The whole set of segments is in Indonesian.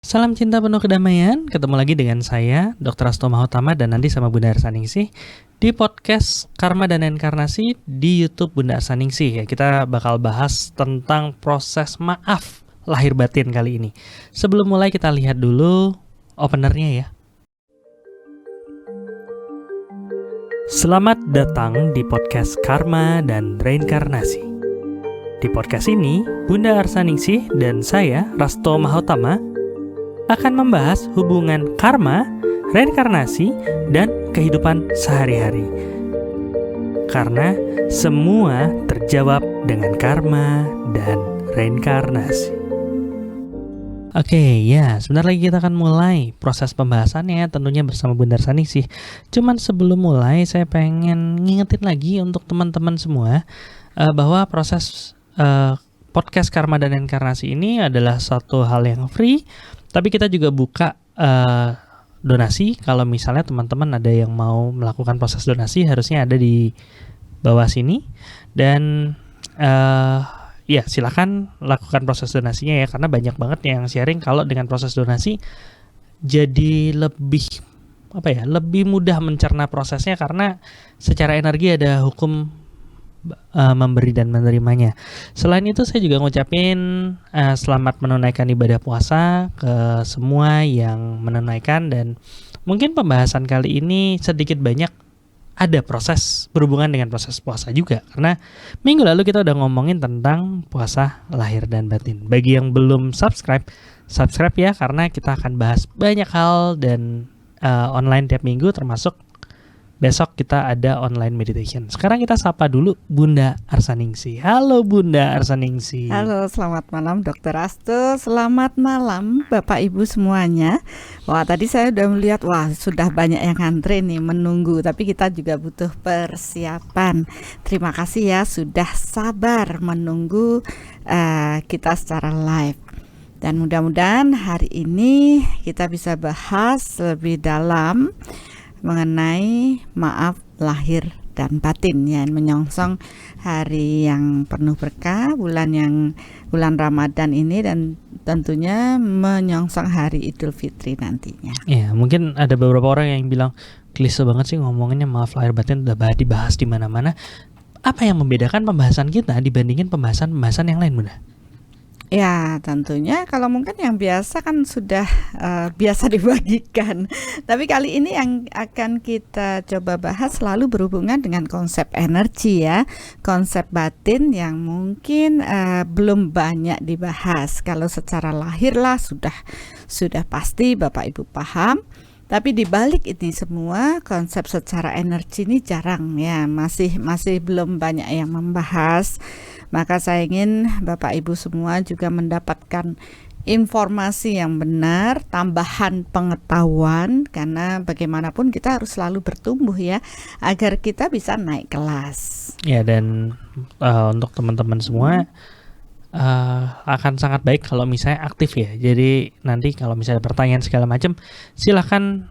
Salam cinta penuh kedamaian, ketemu lagi dengan saya, Dr. Asto Mahotama dan nanti sama Bunda Arsaningsih di podcast Karma dan Inkarnasi di YouTube Bunda Arsaningsih. Ya, kita bakal bahas tentang proses maaf lahir batin kali ini. Sebelum mulai kita lihat dulu openernya ya. Selamat datang di podcast Karma dan Reinkarnasi. Di podcast ini, Bunda Arsaningsih dan saya, Rasto Mahotama, akan membahas hubungan karma, reinkarnasi, dan kehidupan sehari-hari. Karena semua terjawab dengan karma dan reinkarnasi. Oke, ya, sebentar lagi kita akan mulai proses pembahasannya tentunya bersama Bunda Arsaningsih. Cuman sebelum mulai saya pengen ngingetin lagi untuk teman-teman semua bahwa proses podcast Karma dan Inkarnasi ini adalah satu hal yang free. Tapi kita juga buka donasi. Kalau misalnya teman-teman ada yang mau melakukan proses donasi, harusnya ada di bawah sini. Dan ya silakan lakukan proses donasinya ya, karena banyak banget yang sharing kalau dengan proses donasi jadi lebih lebih mudah mencerna prosesnya, karena secara energi ada hukum memberi dan menerimanya. Selain itu saya juga ngucapin selamat menunaikan ibadah puasa ke semua yang menunaikan, dan mungkin pembahasan kali ini sedikit banyak ada proses berhubungan dengan proses puasa juga, karena minggu lalu kita udah ngomongin tentang puasa lahir dan batin. Bagi yang belum subscribe ya, karena kita akan bahas banyak hal dan online tiap minggu, termasuk besok kita ada online meditation. Sekarang kita sapa dulu Bunda Arsaningsih. Halo Bunda Arsaningsih. Halo, selamat malam Dr. Asto. Selamat malam Bapak Ibu semuanya. Wah, tadi saya udah melihat, sudah banyak yang ngantri nih menunggu. Tapi kita juga butuh persiapan. Terima kasih ya sudah sabar menunggu kita secara live. Dan mudah-mudahan hari ini kita bisa bahas lebih dalam mengenai maaf lahir dan batin ya, menyongsong hari yang penuh berkah, bulan Ramadan ini, dan tentunya menyongsong hari Idul Fitri nantinya. Ya, mungkin ada beberapa orang yang bilang klise banget sih ngomonginnya maaf lahir batin, udah dibahas di mana-mana. Apa yang membedakan pembahasan kita dibandingin pembahasan yang lain, Bunda? Ya, tentunya kalau mungkin yang biasa kan sudah biasa dibagikan. Tapi kali ini yang akan kita coba bahas selalu berhubungan dengan konsep energi ya, konsep batin yang mungkin belum banyak dibahas. Kalau secara lahir lah sudah pasti Bapak Ibu paham. Tapi di balik ini semua, konsep secara energi ini jarang ya, masih belum banyak yang membahas. Maka saya ingin Bapak Ibu semua juga mendapatkan informasi yang benar, tambahan pengetahuan, karena bagaimanapun kita harus selalu bertumbuh ya, agar kita bisa naik kelas. Ya, dan untuk teman-teman semua akan sangat baik kalau misalnya aktif ya. Jadi nanti kalau misalnya pertanyaan segala macam, silahkan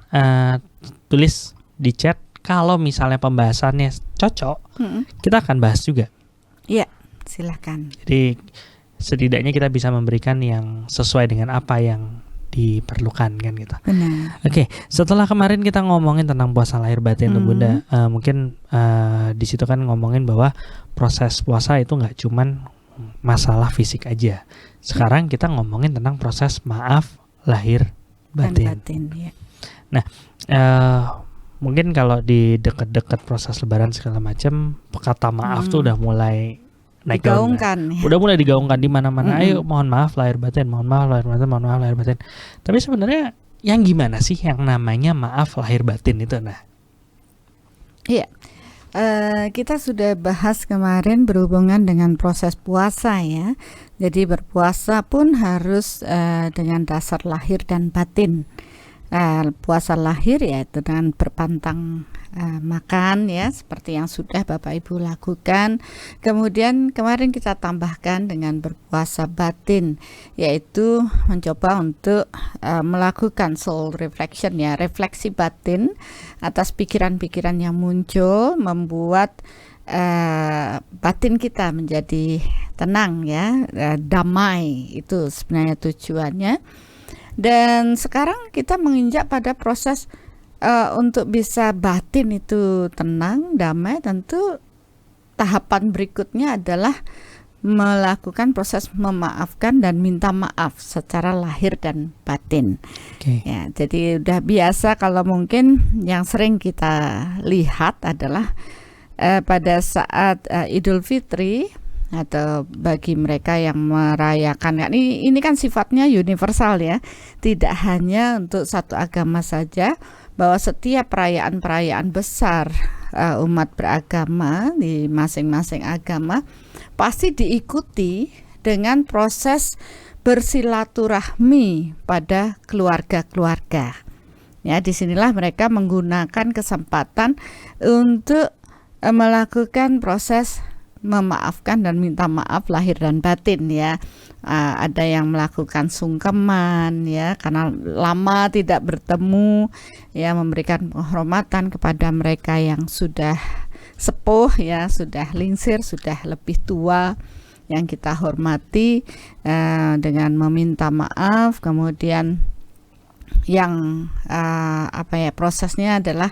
tulis di chat. Kalau misalnya pembahasannya cocok, kita akan bahas juga. Iya, silahkan. Jadi setidaknya kita bisa memberikan yang sesuai dengan apa yang diperlukan kan gitu. Benar. Oke, setelah kemarin kita ngomongin tentang puasa lahir batin tuh Bunda, mungkin di situ kan ngomongin bahwa proses puasa itu nggak cuman masalah fisik aja. Sekarang kita ngomongin tentang proses maaf lahir batin. Ya. Nah, mungkin kalau di dekat-dekat proses lebaran segala macam, kata maaf tuh udah mulai naik daun. Ya. Udah mulai digaungkan di mana-mana. Ayo, mohon maaf lahir batin, mohon maaf lahir batin, mohon maaf lahir batin. Tapi sebenarnya yang gimana sih yang namanya maaf lahir batin itu? Nah, iya. Kita sudah bahas kemarin berhubungan dengan proses puasa ya. Jadi berpuasa pun harus dengan dasar lahir dan batin. Puasa lahir yaitu dengan berpantang makan ya, seperti yang sudah Bapak Ibu lakukan. Kemudian kemarin kita tambahkan dengan berpuasa batin, yaitu mencoba untuk melakukan soul reflection ya, refleksi batin atas pikiran-pikiran yang muncul, membuat batin kita menjadi tenang ya, damai. Itu sebenarnya tujuannya. Dan sekarang kita menginjak pada proses untuk bisa batin itu tenang, damai. Tentu tahapan berikutnya adalah melakukan proses memaafkan dan minta maaf secara lahir dan batin. Ya, jadi udah biasa kalau mungkin yang sering kita lihat adalah pada saat Idul Fitri atau bagi mereka yang merayakan, ini kan sifatnya universal ya, tidak hanya untuk satu agama saja, bahwa setiap perayaan-perayaan besar umat beragama di masing-masing agama pasti diikuti dengan proses bersilaturahmi pada keluarga-keluarga. Ya, disinilah mereka menggunakan kesempatan untuk melakukan proses memaafkan dan minta maaf lahir dan batin ya. Ada yang melakukan sungkeman ya, karena lama tidak bertemu ya, memberikan penghormatan kepada mereka yang sudah sepuh ya, sudah lingsir, sudah lebih tua, yang kita hormati dengan meminta maaf. Kemudian yang prosesnya adalah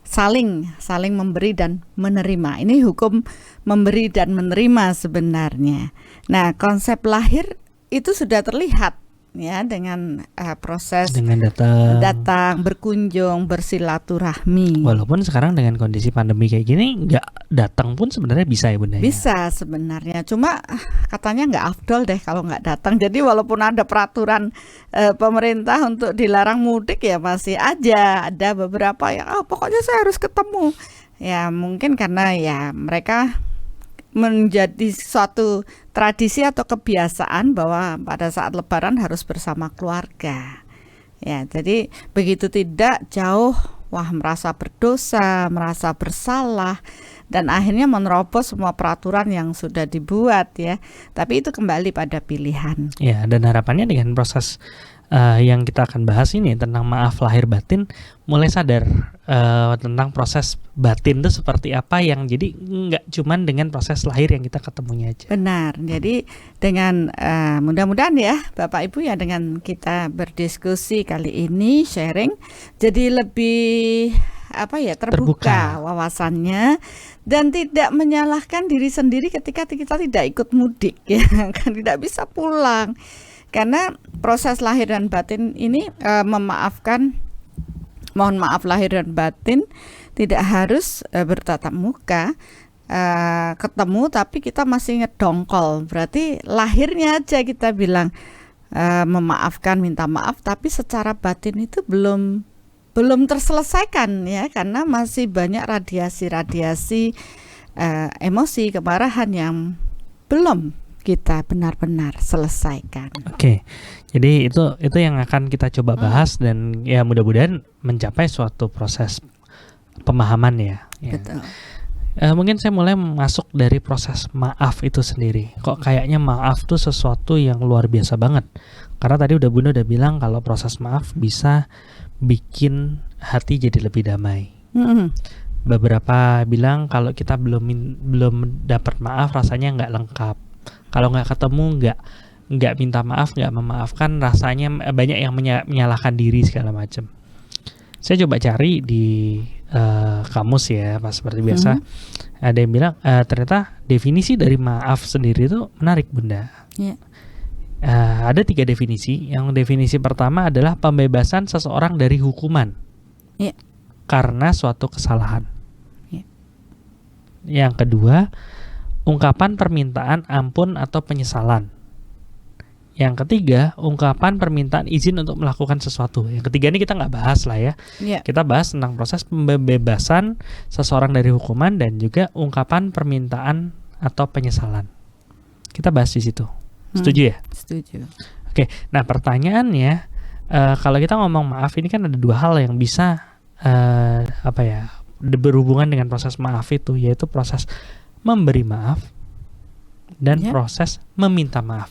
saling memberi dan menerima. Ini hukum memberi dan menerima sebenarnya. Nah, konsep lahir itu sudah terlihat ya dengan proses dengan datang, berkunjung, bersilaturahmi. Walaupun sekarang dengan kondisi pandemi kayak gini, nggak datang pun sebenarnya bisa ya Bunda? Bisa sebenarnya, cuma katanya nggak afdol deh kalau nggak datang. Jadi walaupun ada peraturan pemerintah untuk dilarang mudik, ya masih aja ada beberapa yang pokoknya saya harus ketemu. Ya mungkin karena ya mereka menjadi suatu tradisi atau kebiasaan bahwa pada saat Lebaran harus bersama keluarga. Ya, jadi begitu tidak jauh, merasa berdosa, merasa bersalah, dan akhirnya menerobos semua peraturan yang sudah dibuat ya. Tapi itu kembali pada pilihan. Ya, dan harapannya dengan proses yang kita akan bahas ini tentang maaf lahir batin, mulai sadar tentang proses batin itu seperti apa, yang jadi nggak cuman dengan proses lahir yang kita ketemunya aja. Benar. Jadi dengan mudah-mudahan ya Bapak Ibu ya, dengan kita berdiskusi kali ini, sharing, jadi lebih terbuka wawasannya, dan tidak menyalahkan diri sendiri ketika kita tidak ikut mudik ya, kan tidak bisa pulang. Karena proses lahir dan batin ini mohon maaf lahir dan batin tidak harus bertatap muka ketemu, tapi kita masih ngedongkol. Berarti lahirnya aja kita bilang memaafkan, minta maaf, tapi secara batin itu belum terselesaikan ya, karena masih banyak radiasi emosi, kemarahan yang belum kita benar-benar selesaikan. Oke, jadi itu yang akan kita coba bahas, dan ya mudah-mudahan mencapai suatu proses pemahaman ya. Betul. Mungkin saya mulai masuk dari proses maaf itu sendiri. Kok kayaknya maaf tuh sesuatu yang luar biasa banget. Karena tadi Bunda udah bilang kalau proses maaf bisa bikin hati jadi lebih damai. Beberapa bilang kalau kita belum dapat maaf, rasanya nggak lengkap. Kalau nggak ketemu, nggak minta maaf, nggak memaafkan, rasanya banyak yang menyalahkan diri segala macam. Saya coba cari di kamus ya, pas seperti biasa. Ada yang bilang ternyata definisi dari maaf sendiri itu menarik Bunda. Yeah. Ada 3 definisi. Yang definisi pertama adalah pembebasan seseorang dari hukuman karena suatu kesalahan. Yang kedua, ungkapan permintaan ampun atau penyesalan. Yang ketiga, ungkapan permintaan izin untuk melakukan sesuatu. Yang ketiga ini kita nggak bahas lah ya. Kita bahas tentang proses pembebasan seseorang dari hukuman dan juga ungkapan permintaan atau penyesalan. Kita bahas di situ. Setuju ya? Setuju. Oke, nah pertanyaannya, kalau kita ngomong maaf, ini kan ada 2 hal yang bisa berhubungan dengan proses maaf itu, yaitu proses memberi maaf dan proses meminta maaf.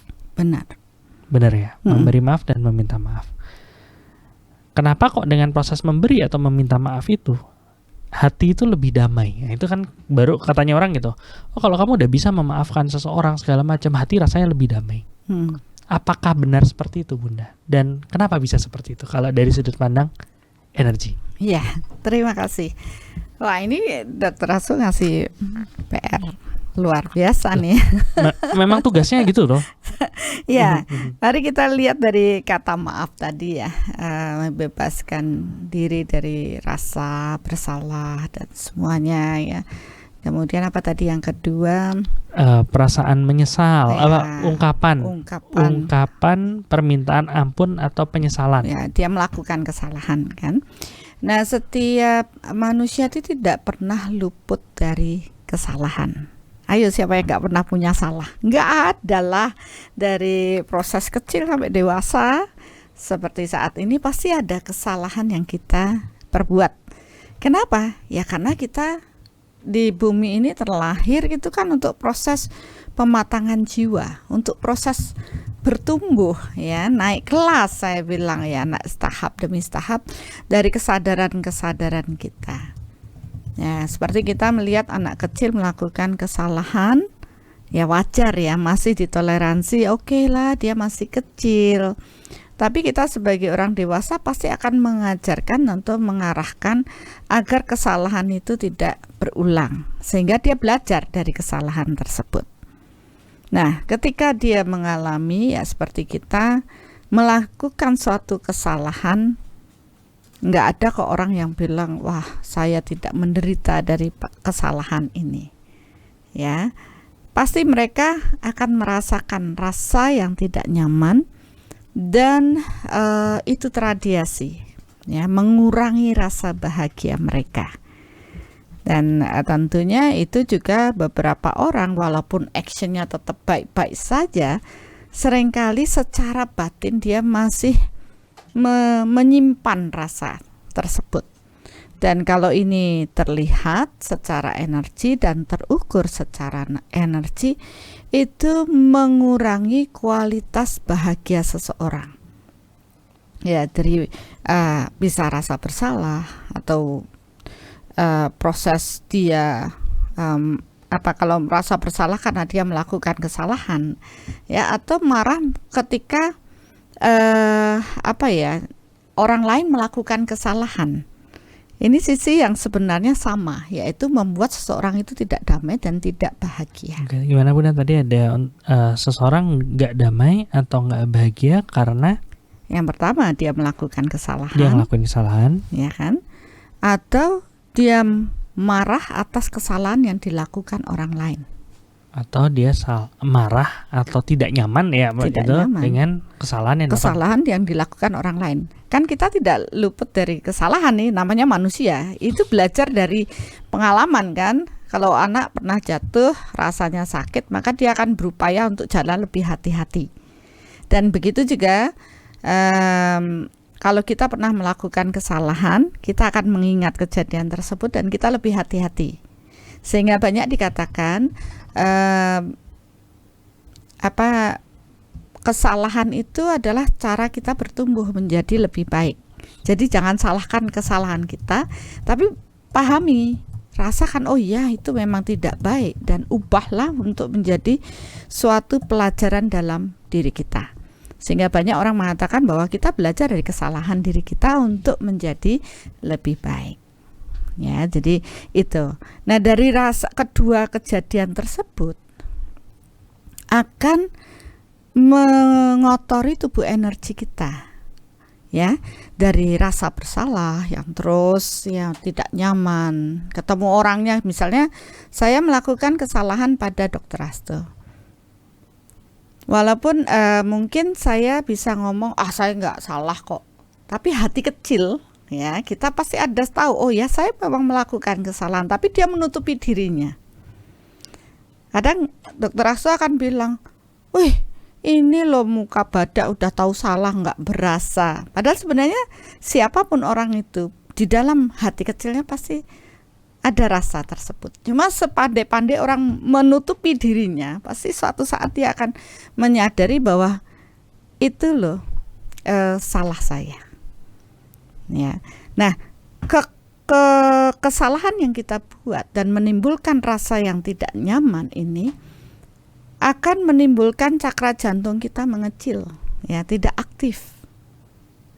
Benar ya, memberi maaf dan meminta maaf. Kenapa kok dengan proses memberi atau meminta maaf itu hati itu lebih damai? Nah, itu kan baru katanya orang gitu. Oh, kalau kamu udah bisa memaafkan seseorang segala macam, hati rasanya lebih damai. apakah benar seperti itu, Bunda? Dan kenapa bisa seperti itu kalau dari sudut pandang energi? Iya, terima kasih. Wah, ini Dr. Asu ngasih PR luar biasa nih. Memang tugasnya gitu loh. Ya, mari kita lihat dari kata maaf tadi ya, membebaskan diri dari rasa bersalah dan semuanya ya. Kemudian apa tadi yang kedua? Perasaan menyesal, Ya, ungkapan permintaan ampun atau penyesalan. Ya, dia melakukan kesalahan kan. Nah, setiap manusia itu tidak pernah luput dari kesalahan. Ayo, siapa yang nggak pernah punya salah? Nggak ada lah. Dari proses kecil sampai dewasa seperti saat ini pasti ada kesalahan yang kita perbuat. Kenapa? Ya karena kita di bumi ini terlahir gitu kan untuk proses pematangan jiwa, untuk proses bertumbuh ya, naik kelas saya bilang ya, naik tahap demi tahap dari kesadaran-kesadaran kita. Ya, seperti kita melihat anak kecil melakukan kesalahan, ya wajar ya, masih ditoleransi, oke lah dia masih kecil. Tapi kita sebagai orang dewasa pasti akan mengajarkan untuk mengarahkan agar kesalahan itu tidak berulang, sehingga dia belajar dari kesalahan tersebut. Nah, ketika dia mengalami ya seperti kita melakukan suatu kesalahan, nggak ada kok orang yang bilang, wah saya tidak menderita dari kesalahan ini. Ya, pasti mereka akan merasakan rasa yang tidak nyaman dan itu terradiasi, ya, mengurangi rasa bahagia mereka. Dan tentunya itu juga beberapa orang walaupun actionnya tetap baik-baik saja, seringkali secara batin dia masih menyimpan rasa tersebut. Dan kalau ini terlihat secara energi dan terukur secara energi, itu mengurangi kualitas bahagia seseorang. Ya, dari bisa rasa bersalah atau proses dia kalau merasa bersalah karena dia melakukan kesalahan, ya, atau marah ketika orang lain melakukan kesalahan. Ini sisi yang sebenarnya sama, yaitu membuat seseorang itu tidak damai dan tidak bahagia. Oke, gimana Bunda, tadi ada seseorang nggak damai atau nggak bahagia karena yang pertama dia melakukan kesalahan. Dia melakukan kesalahan, ya kan? Atau dia marah atas kesalahan yang dilakukan orang lain. Atau dia marah atau tidak nyaman ya dengan kesalahan yang dilakukan orang lain. Kan kita tidak luput dari kesalahan nih, namanya manusia. Itu belajar dari pengalaman kan. Kalau anak pernah jatuh, rasanya sakit, maka dia akan berupaya untuk jalan lebih hati-hati. Dan begitu juga kalau kita pernah melakukan kesalahan, kita akan mengingat kejadian tersebut dan kita lebih hati-hati. Sehingga banyak dikatakan kesalahan itu adalah cara kita bertumbuh menjadi lebih baik. Jadi jangan salahkan kesalahan kita, tapi pahami, rasakan, oh iya itu memang tidak baik, dan ubahlah untuk menjadi suatu pelajaran dalam diri kita. Sehingga banyak orang mengatakan bahwa kita belajar dari kesalahan diri kita untuk menjadi lebih baik. Ya, jadi itu. Nah, dari rasa kedua kejadian tersebut akan mengotori tubuh energi kita, ya, dari rasa bersalah yang terus ya tidak nyaman, ketemu orangnya, misalnya saya melakukan kesalahan pada Dr. Astu, walaupun mungkin saya bisa ngomong saya nggak salah kok, tapi hati kecil ya kita pasti ada tahu, oh ya saya memang melakukan kesalahan, tapi dia menutupi dirinya. Kadang Dr. Astu akan bilang, wih ini loh muka badak udah tahu salah nggak berasa. Padahal sebenarnya siapapun orang itu di dalam hati kecilnya pasti ada rasa tersebut. Cuma sepandai-pandai orang menutupi dirinya, pasti suatu saat dia akan menyadari bahwa itu loh salah saya. Ya. Nah, kesalahan yang kita buat dan menimbulkan rasa yang tidak nyaman ini akan menimbulkan cakra jantung kita mengecil, ya, tidak aktif.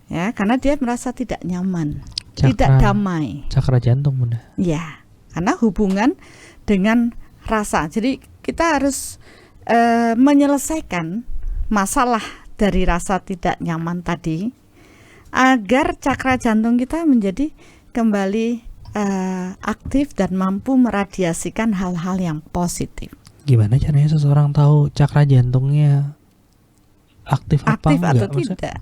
Ya, karena dia merasa tidak nyaman, tidak damai. Cakra jantung, Bunda. Ya, karena hubungan dengan rasa. Jadi kita harus menyelesaikan masalah dari rasa tidak nyaman tadi, agar cakra jantung kita menjadi kembali aktif dan mampu meradiasikan hal-hal yang positif. Gimana caranya seseorang tahu cakra jantungnya aktif apa Aktif enggak, atau tidak?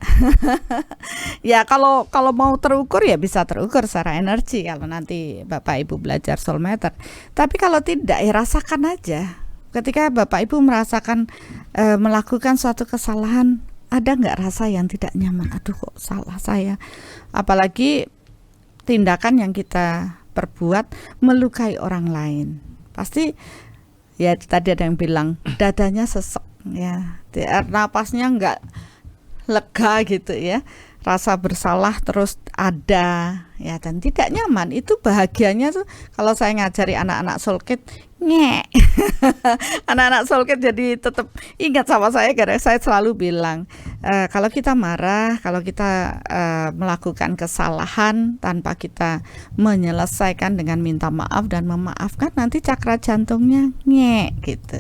Ya, kalau mau terukur ya bisa terukur secara energi kalau nanti Bapak Ibu belajar soul meter. Tapi kalau tidak ya rasakan aja. Ketika Bapak Ibu merasakan melakukan suatu kesalahan, ada nggak rasa yang tidak nyaman? Aduh, kok salah saya. Apalagi tindakan yang kita perbuat melukai orang lain. Pasti ya tadi ada yang bilang dadanya sesek, ya, napasnya nggak lega gitu ya, rasa bersalah terus ada, ya, dan tidak nyaman. Itu bahagianya tuh kalau saya ngajari anak-anak soul kid, ngek. Anak-anak soul kid jadi tetap ingat sama saya, karena saya selalu bilang kalau kita marah, kalau kita melakukan kesalahan tanpa kita menyelesaikan dengan minta maaf dan memaafkan, nanti cakra jantungnya ngek gitu.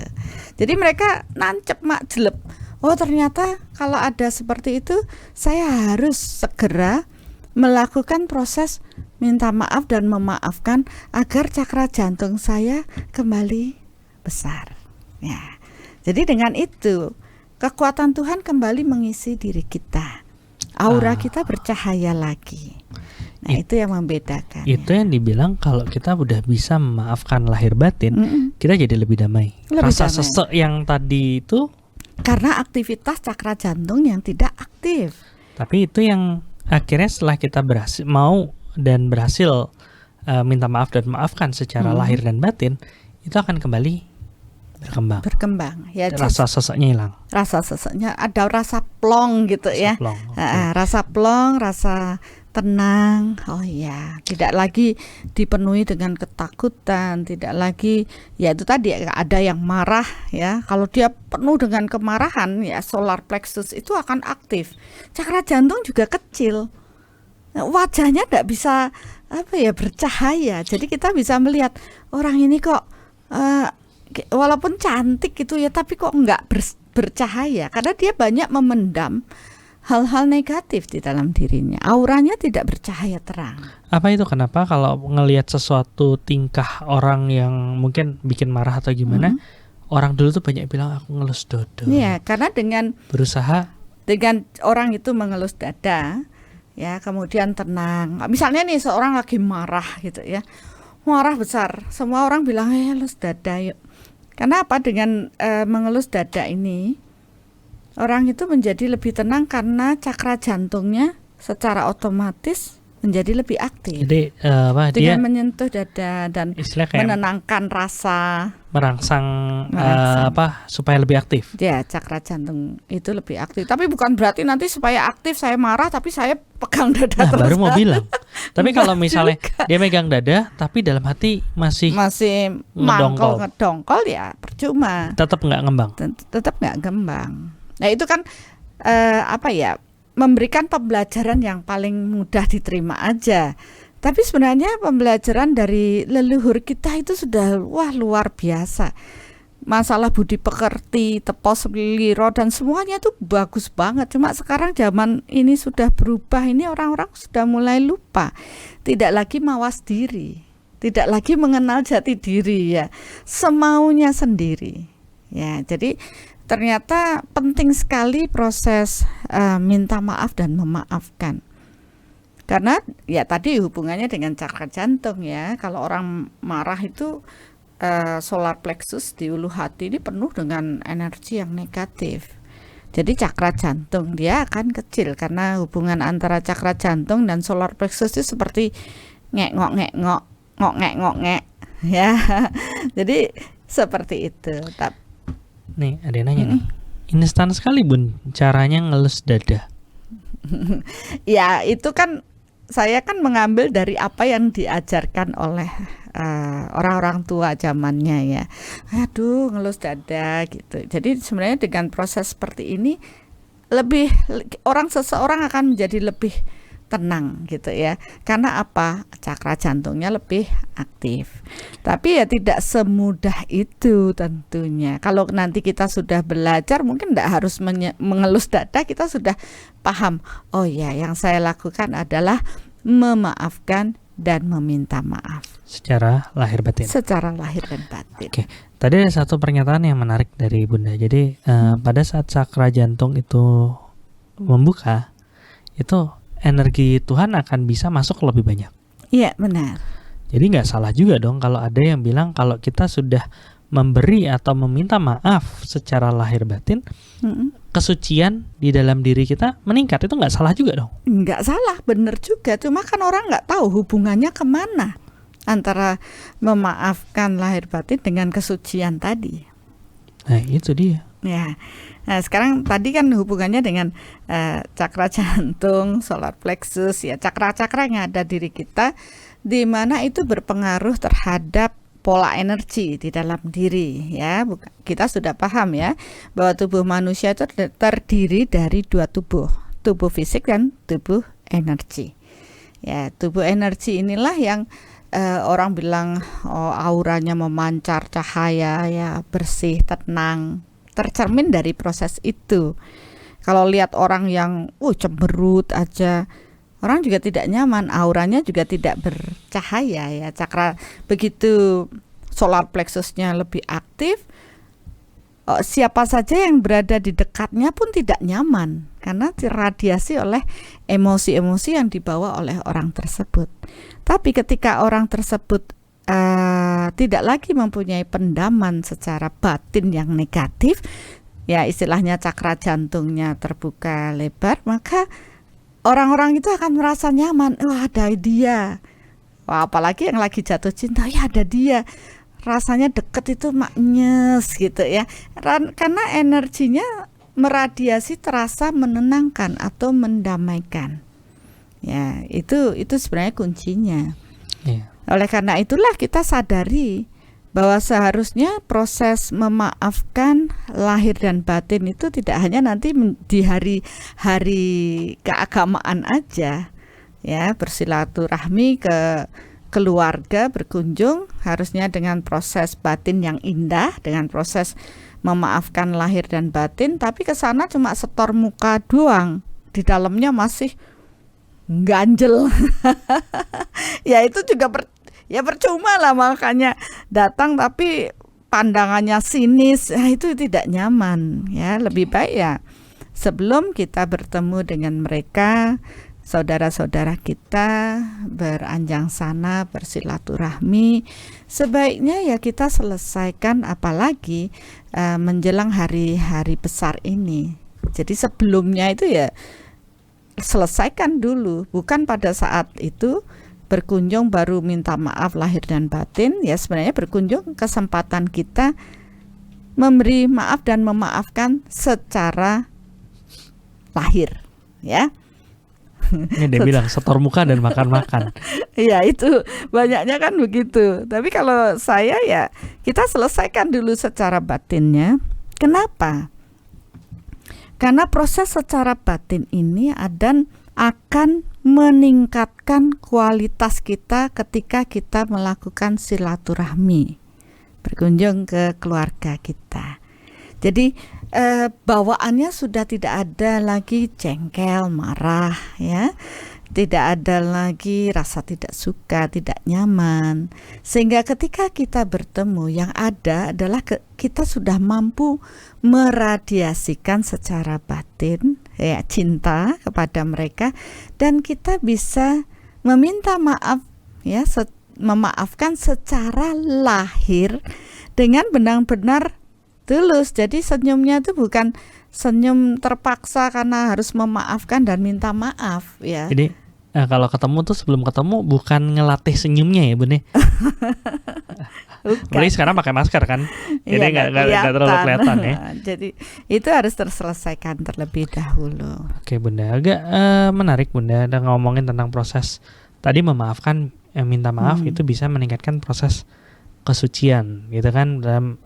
Jadi mereka nancep mak jelep. Oh, ternyata kalau ada seperti itu, saya harus segera melakukan proses minta maaf dan memaafkan agar cakra jantung saya kembali besar. Ya. Jadi dengan itu, kekuatan Tuhan kembali mengisi diri kita. Aura kita bercahaya lagi. Nah, itu yang membedakan. Itu yang dibilang kalau kita udah bisa memaafkan lahir batin, kita jadi lebih damai. Rasa sesek yang tadi itu karena aktivitas cakra jantung yang tidak aktif. Tapi itu yang akhirnya setelah kita berhasil minta maaf dan maafkan secara lahir dan batin, itu akan kembali berkembang. Ya, rasa seseknya hilang. Rasa seseknya ada rasa plong gitu, rasa ya. Plong, okay. Rasa plong, rasa tenang. Oh ya, tidak lagi dipenuhi dengan ketakutan, tidak lagi ya itu tadi ada yang marah ya. Kalau dia penuh dengan kemarahan ya, solar plexus itu akan aktif. Cakra jantung juga kecil. Wajahnya tidak bisa bercahaya. Jadi kita bisa melihat orang ini kok walaupun cantik gitu ya, tapi kok enggak bercahaya karena dia banyak memendam hal-hal negatif di dalam dirinya. Auranya tidak bercahaya terang. Apa itu kenapa kalau ngelihat sesuatu tingkah orang yang mungkin bikin marah atau gimana, orang dulu tuh banyak bilang aku ngelus dada. Iya, karena dengan orang itu mengelus dada, ya, kemudian tenang. Misalnya nih seorang lagi marah gitu ya. Marah besar, semua orang bilang elus dada yuk. Karena apa? Dengan mengelus dada ini orang itu menjadi lebih tenang karena cakra jantungnya secara otomatis menjadi lebih aktif. Jadi dengan dia menyentuh dada dan menenangkan rasa, merangsang supaya lebih aktif. Ya, cakra jantung itu lebih aktif. Tapi bukan berarti nanti supaya aktif saya marah tapi saya pegang dada terus. Baru mau bilang. Tapi kalau misalnya dia megang dada tapi dalam hati masih ngedongkol ya percuma. Tetap nggak ngembang. Tetap nggak ngembang. Nah, itu kan memberikan pembelajaran yang paling mudah diterima aja. Tapi sebenarnya pembelajaran dari leluhur kita itu sudah luar biasa. Masalah budi pekerti, tepos liro dan semuanya tuh bagus banget. Cuma sekarang zaman ini sudah berubah. Ini orang-orang sudah mulai lupa. Tidak lagi mawas diri, tidak lagi mengenal jati diri ya. Semaunya sendiri. Ya, jadi ternyata penting sekali proses minta maaf dan memaafkan. Karena ya tadi hubungannya dengan cakra jantung ya. Kalau orang marah itu solar plexus di ulu hati ini penuh dengan energi yang negatif. Jadi cakra jantung dia akan kecil karena hubungan antara cakra jantung dan solar plexus itu seperti ngek ngok ya. Jadi seperti itu. Nih, ada yang nanya nih. Instan sekali Bun, caranya ngelus dada. Ya, itu kan saya kan mengambil dari apa yang diajarkan oleh orang-orang tua zamannya ya. Aduh, ngelus dada gitu. Jadi sebenarnya dengan proses seperti ini seseorang akan menjadi lebih tenang gitu ya. Karena apa? Cakra jantungnya lebih aktif. Tapi ya tidak semudah itu tentunya. Kalau nanti kita sudah belajar, mungkin tidak harus mengelus dada, kita sudah paham. Oh ya, yang saya lakukan adalah memaafkan dan meminta maaf. Secara lahir batin. Secara lahir dan batin. Oke, tadi ada satu pernyataan yang menarik dari Bunda. Jadi pada saat cakra jantung itu membuka, itu energi Tuhan akan bisa masuk lebih banyak. Iya, benar. Jadi nggak salah juga dong kalau ada yang bilang kalau kita sudah memberi atau meminta maaf secara lahir batin, kesucian di dalam diri kita meningkat. Itu nggak salah juga dong? Nggak salah, benar juga. Cuma kan orang nggak tahu hubungannya kemana antara memaafkan lahir batin dengan kesucian tadi. Nah itu dia. Ya, nah sekarang tadi kan hubungannya dengan cakra jantung, solar plexus, ya cakra-cakra yang ada diri kita, di mana itu berpengaruh terhadap pola energi di dalam diri. Ya, kita sudah paham ya bahwa tubuh manusia itu terdiri dari 2 tubuh fisik dan tubuh energi. Ya, tubuh energi inilah yang orang bilang auranya memancar cahaya, ya bersih, tenang. Tercermin dari proses itu. Kalau lihat orang yang cemberut aja, orang juga tidak nyaman, auranya juga tidak bercahaya ya. Cakra begitu solar plexusnya lebih aktif, siapa saja yang berada di dekatnya pun tidak nyaman karena diradiasi oleh emosi-emosi yang dibawa oleh orang tersebut. Tapi ketika orang tersebut tidak lagi mempunyai pendaman secara batin yang negatif, ya istilahnya cakra jantungnya terbuka lebar, maka orang-orang itu akan merasa nyaman. Wah, ada dia. Wah, apalagi yang lagi jatuh cinta, ya ada dia. Rasanya deket itu maknyes gitu ya. Karena energinya meradiasi terasa menenangkan atau mendamaikan. Ya, itu sebenarnya kuncinya. Yeah. Oleh karena itulah kita sadari bahwa seharusnya proses memaafkan lahir dan batin itu tidak hanya nanti di hari-hari keagamaan aja, ya bersilaturahmi ke keluarga, berkunjung harusnya dengan proses batin yang indah, dengan proses memaafkan lahir dan batin, tapi ke sana cuma setor muka doang, di dalamnya masih ganjel. Ya itu juga percuma lah, makanya datang tapi pandangannya sinis, itu tidak nyaman ya. Lebih baik ya sebelum kita bertemu dengan mereka, saudara-saudara kita, beranjang sana bersilaturahmi, sebaiknya ya kita selesaikan, apalagi menjelang hari-hari besar ini. Jadi sebelumnya itu ya selesaikan dulu, bukan pada saat itu berkunjung baru minta maaf lahir dan batin. Ya sebenarnya berkunjung kesempatan kita memberi maaf dan memaafkan secara lahir, ya. Ini dia bilang setor muka dan makan-makan. Iya, itu banyaknya kan begitu. Tapi kalau saya ya kita selesaikan dulu secara batinnya. Kenapa? Karena proses secara batin ini akan meningkatkan kualitas kita ketika kita melakukan silaturahmi, berkunjung ke keluarga kita. Jadi bawaannya sudah tidak ada lagi jengkel, marah, ya, tidak ada lagi rasa tidak suka, tidak nyaman. Sehingga ketika kita bertemu, yang ada adalah kita sudah mampu meradiasikan secara batin ya cinta kepada mereka, dan kita bisa meminta maaf ya, memaafkan secara lahir dengan benar-benar tulus. Jadi senyumnya itu bukan senyum terpaksa karena harus memaafkan dan minta maaf ya. Jadi kalau ketemu tuh sebelum ketemu bukan ngelatih senyumnya ya Bun ya. Apalagi sekarang pakai masker kan, jadi nggak terlalu kelihatan ya. Jadi itu harus terselesaikan terlebih dahulu. Oke Bunda, agak menarik Bunda ada ngomongin tentang proses tadi memaafkan, minta maaf itu bisa meningkatkan proses kesucian gitu kan,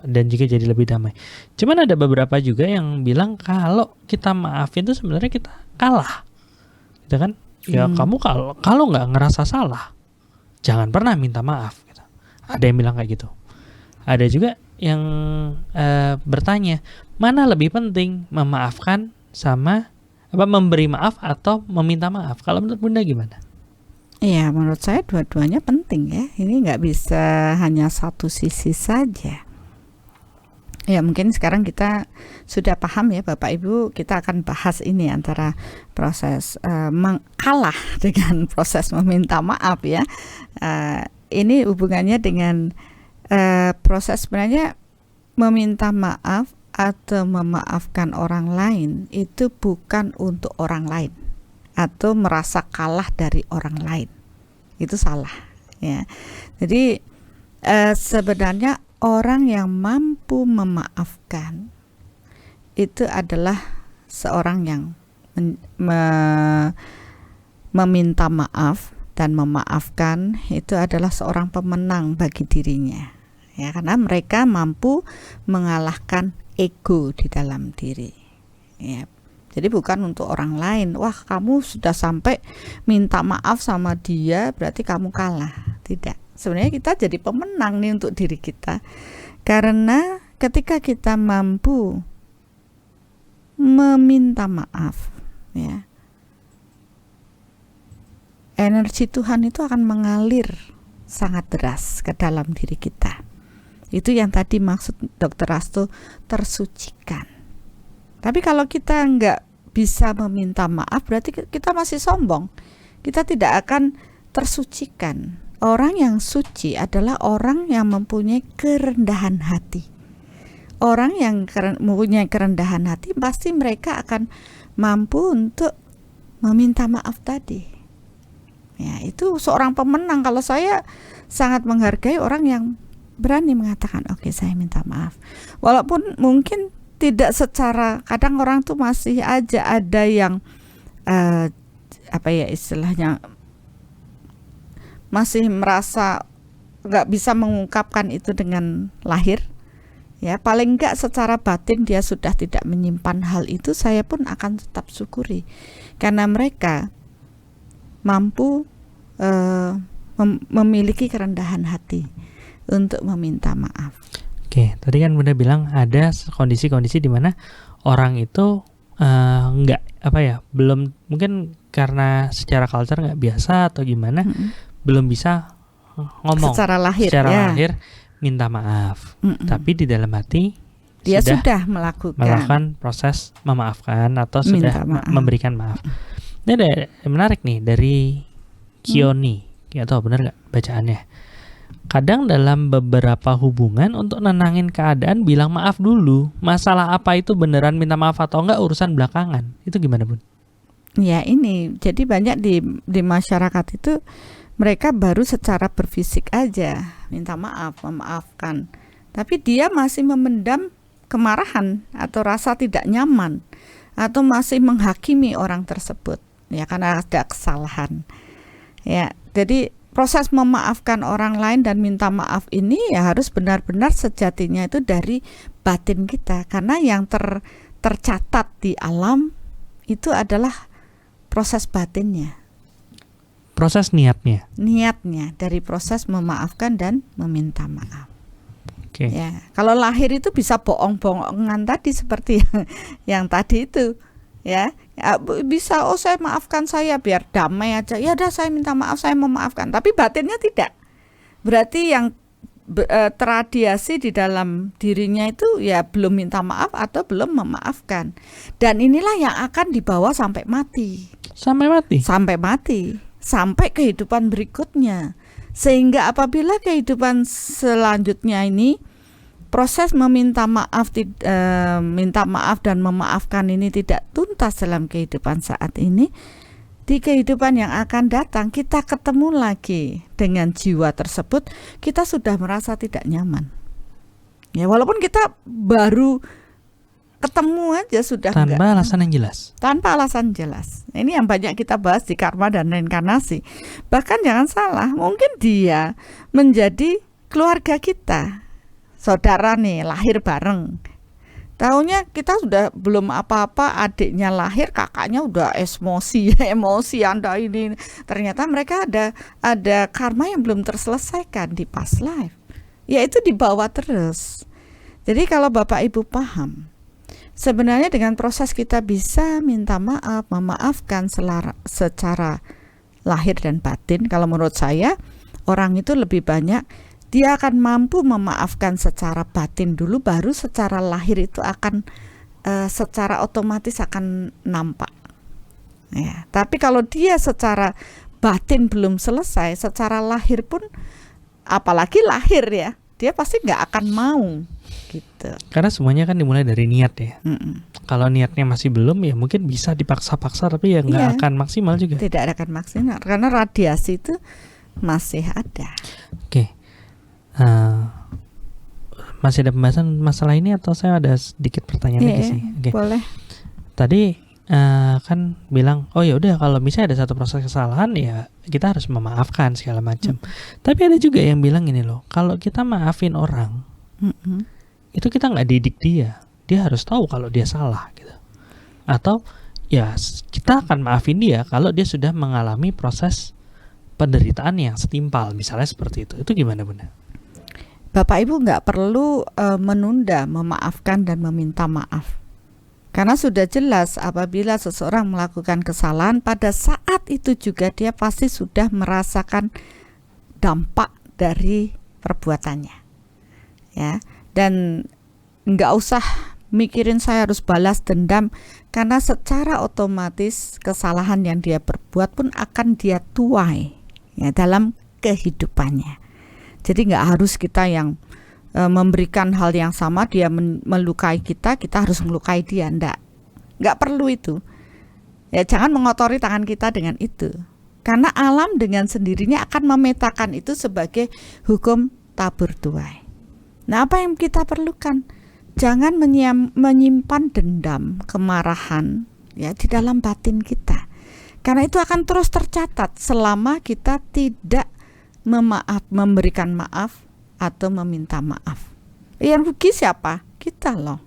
dan juga jadi lebih damai. Cuman ada beberapa juga yang bilang kalau kita maafin itu sebenarnya kita kalah, gitu kan? Ya kamu kalau nggak ngerasa salah, jangan pernah minta maaf. Gitu. Ada yang bilang kayak gitu. Ada juga yang bertanya, mana lebih penting memaafkan sama memberi maaf atau meminta maaf? Kalau menurut Bunda gimana? Iya, menurut saya dua-duanya penting ya. Ini nggak bisa hanya satu sisi saja. Ya mungkin sekarang kita sudah paham ya Bapak Ibu, kita akan bahas ini antara proses mengalah dengan proses meminta maaf ya. Ini hubungannya dengan proses sebenarnya meminta maaf atau memaafkan orang lain itu bukan untuk orang lain atau merasa kalah dari orang lain, itu salah ya. Jadi sebenarnya orang yang mampu memaafkan itu adalah seorang yang meminta maaf dan memaafkan, itu adalah seorang pemenang bagi dirinya ya, karena mereka mampu mengalahkan ego di dalam diri ya. Jadi bukan untuk orang lain. Wah, kamu sudah sampai minta maaf sama dia, berarti kamu kalah. Tidak. Sebenarnya kita jadi pemenang nih untuk diri kita. Karena ketika kita mampu meminta maaf, ya, energi Tuhan itu akan mengalir sangat deras ke dalam diri kita. Itu yang tadi maksud Dr. Rasto, tersucikan. Tapi kalau kita nggak bisa meminta maaf, berarti kita masih sombong. Kita tidak akan tersucikan. Orang yang suci adalah orang yang mempunyai kerendahan hati. Orang yang mempunyai kerendahan hati, pasti mereka akan mampu untuk meminta maaf tadi. Ya, itu seorang pemenang. Kalau saya sangat menghargai orang yang berani mengatakan, oke, saya minta maaf. Walaupun mungkin tidak secara, kadang orang tuh masih aja ada yang apa ya istilahnya, masih merasa nggak bisa mengungkapkan itu dengan lahir ya. Paling nggak secara batin dia sudah tidak menyimpan hal itu, saya pun akan tetap syukuri karena mereka mampu memiliki kerendahan hati untuk meminta maaf. Oke, tadi kan Bunda bilang ada kondisi-kondisi di mana orang itu belum, mungkin karena secara culture nggak biasa atau gimana, belum bisa ngomong secara lahir minta maaf. Tapi di dalam hati dia sudah melakukan proses memaafkan atau sudah memberikan maaf. Ini ada menarik nih dari Kioni, nggak tahu benar nggak bacaannya. Kadang dalam beberapa hubungan untuk nenangin keadaan bilang maaf dulu. Masalah apa itu beneran minta maaf atau enggak urusan belakangan. Itu gimana, Bun? Ya ini, jadi banyak di masyarakat itu mereka baru secara berfisik aja minta maaf, memaafkan. Tapi dia masih memendam kemarahan atau rasa tidak nyaman atau masih menghakimi orang tersebut. Ya karena ada kesalahan. Ya, jadi proses memaafkan orang lain dan minta maaf ini ya harus benar-benar sejatinya itu dari batin kita, karena yang tercatat di alam itu adalah proses batinnya, proses niatnya dari proses memaafkan dan meminta maaf. Okay. Ya, kalau lahir itu bisa bohong-bohongan tadi seperti yang tadi itu. Ya, bisa saya maafkan saya biar damai aja. Ya udah saya minta maaf, saya memaafkan. Tapi batinnya tidak. Berarti yang teradiasi di dalam dirinya itu ya belum minta maaf atau belum memaafkan. Dan inilah yang akan dibawa sampai mati. Sampai kehidupan berikutnya. Sehingga apabila kehidupan selanjutnya ini proses meminta maaf, minta maaf dan memaafkan ini tidak tuntas dalam kehidupan saat ini, di kehidupan yang akan datang kita ketemu lagi dengan jiwa tersebut, kita sudah merasa tidak nyaman. Ya walaupun kita baru ketemu aja sudah tanpa alasan yang jelas. Tanpa alasan jelas. Ini yang banyak kita bahas di karma dan reinkarnasi. Bahkan jangan salah, mungkin dia menjadi keluarga kita, saudara nih, lahir bareng. Taunya kita sudah belum apa-apa, adiknya lahir, kakaknya udah emosi Anda ini. Ternyata mereka ada karma yang belum terselesaikan di past life, yaitu dibawa terus. Jadi kalau Bapak Ibu paham, sebenarnya dengan proses kita bisa minta maaf, memaafkan secara lahir dan batin. Kalau menurut saya, orang itu lebih banyak dia akan mampu memaafkan secara batin dulu, baru secara lahir itu akan secara otomatis akan nampak. Ya, tapi kalau dia secara batin belum selesai, secara lahir pun, apalagi lahir ya, dia pasti nggak akan mau gitu. Karena semuanya kan dimulai dari niat ya. Kalau niatnya masih belum, ya mungkin bisa dipaksa-paksa, tapi ya nggak akan maksimal juga. Tidak akan maksimal karena radiasi itu masih ada. Oke. Masih ada pembahasan masalah ini atau saya ada sedikit pertanyaan lagi sih? Okay. Boleh. Tadi kan bilang, oh ya udah kalau misalnya ada satu proses kesalahan ya kita harus memaafkan segala macam. Tapi ada juga yang bilang ini loh, kalau kita maafin orang, itu kita nggak didik dia harus tahu kalau dia salah gitu. Atau ya kita akan maafin dia kalau dia sudah mengalami proses penderitaan yang setimpal, misalnya seperti itu. Itu gimana Bunda? Bapak Ibu nggak perlu menunda memaafkan dan meminta maaf. Karena sudah jelas apabila seseorang melakukan kesalahan, pada saat itu juga dia pasti sudah merasakan dampak dari perbuatannya. Ya, dan nggak usah mikirin saya harus balas dendam, karena secara otomatis kesalahan yang dia perbuat pun akan dia tuai ya dalam kehidupannya. Jadi nggak harus kita yang memberikan hal yang sama, dia melukai kita harus melukai dia, nggak perlu itu. Ya jangan mengotori tangan kita dengan itu, karena alam dengan sendirinya akan memetakan itu sebagai hukum tabur tuai. Nah, apa yang kita perlukan? Jangan menyimpan dendam, kemarahan ya di dalam batin kita, karena itu akan terus tercatat selama kita tidak memberikan maaf atau meminta maaf. Yang rugi siapa? Kita loh.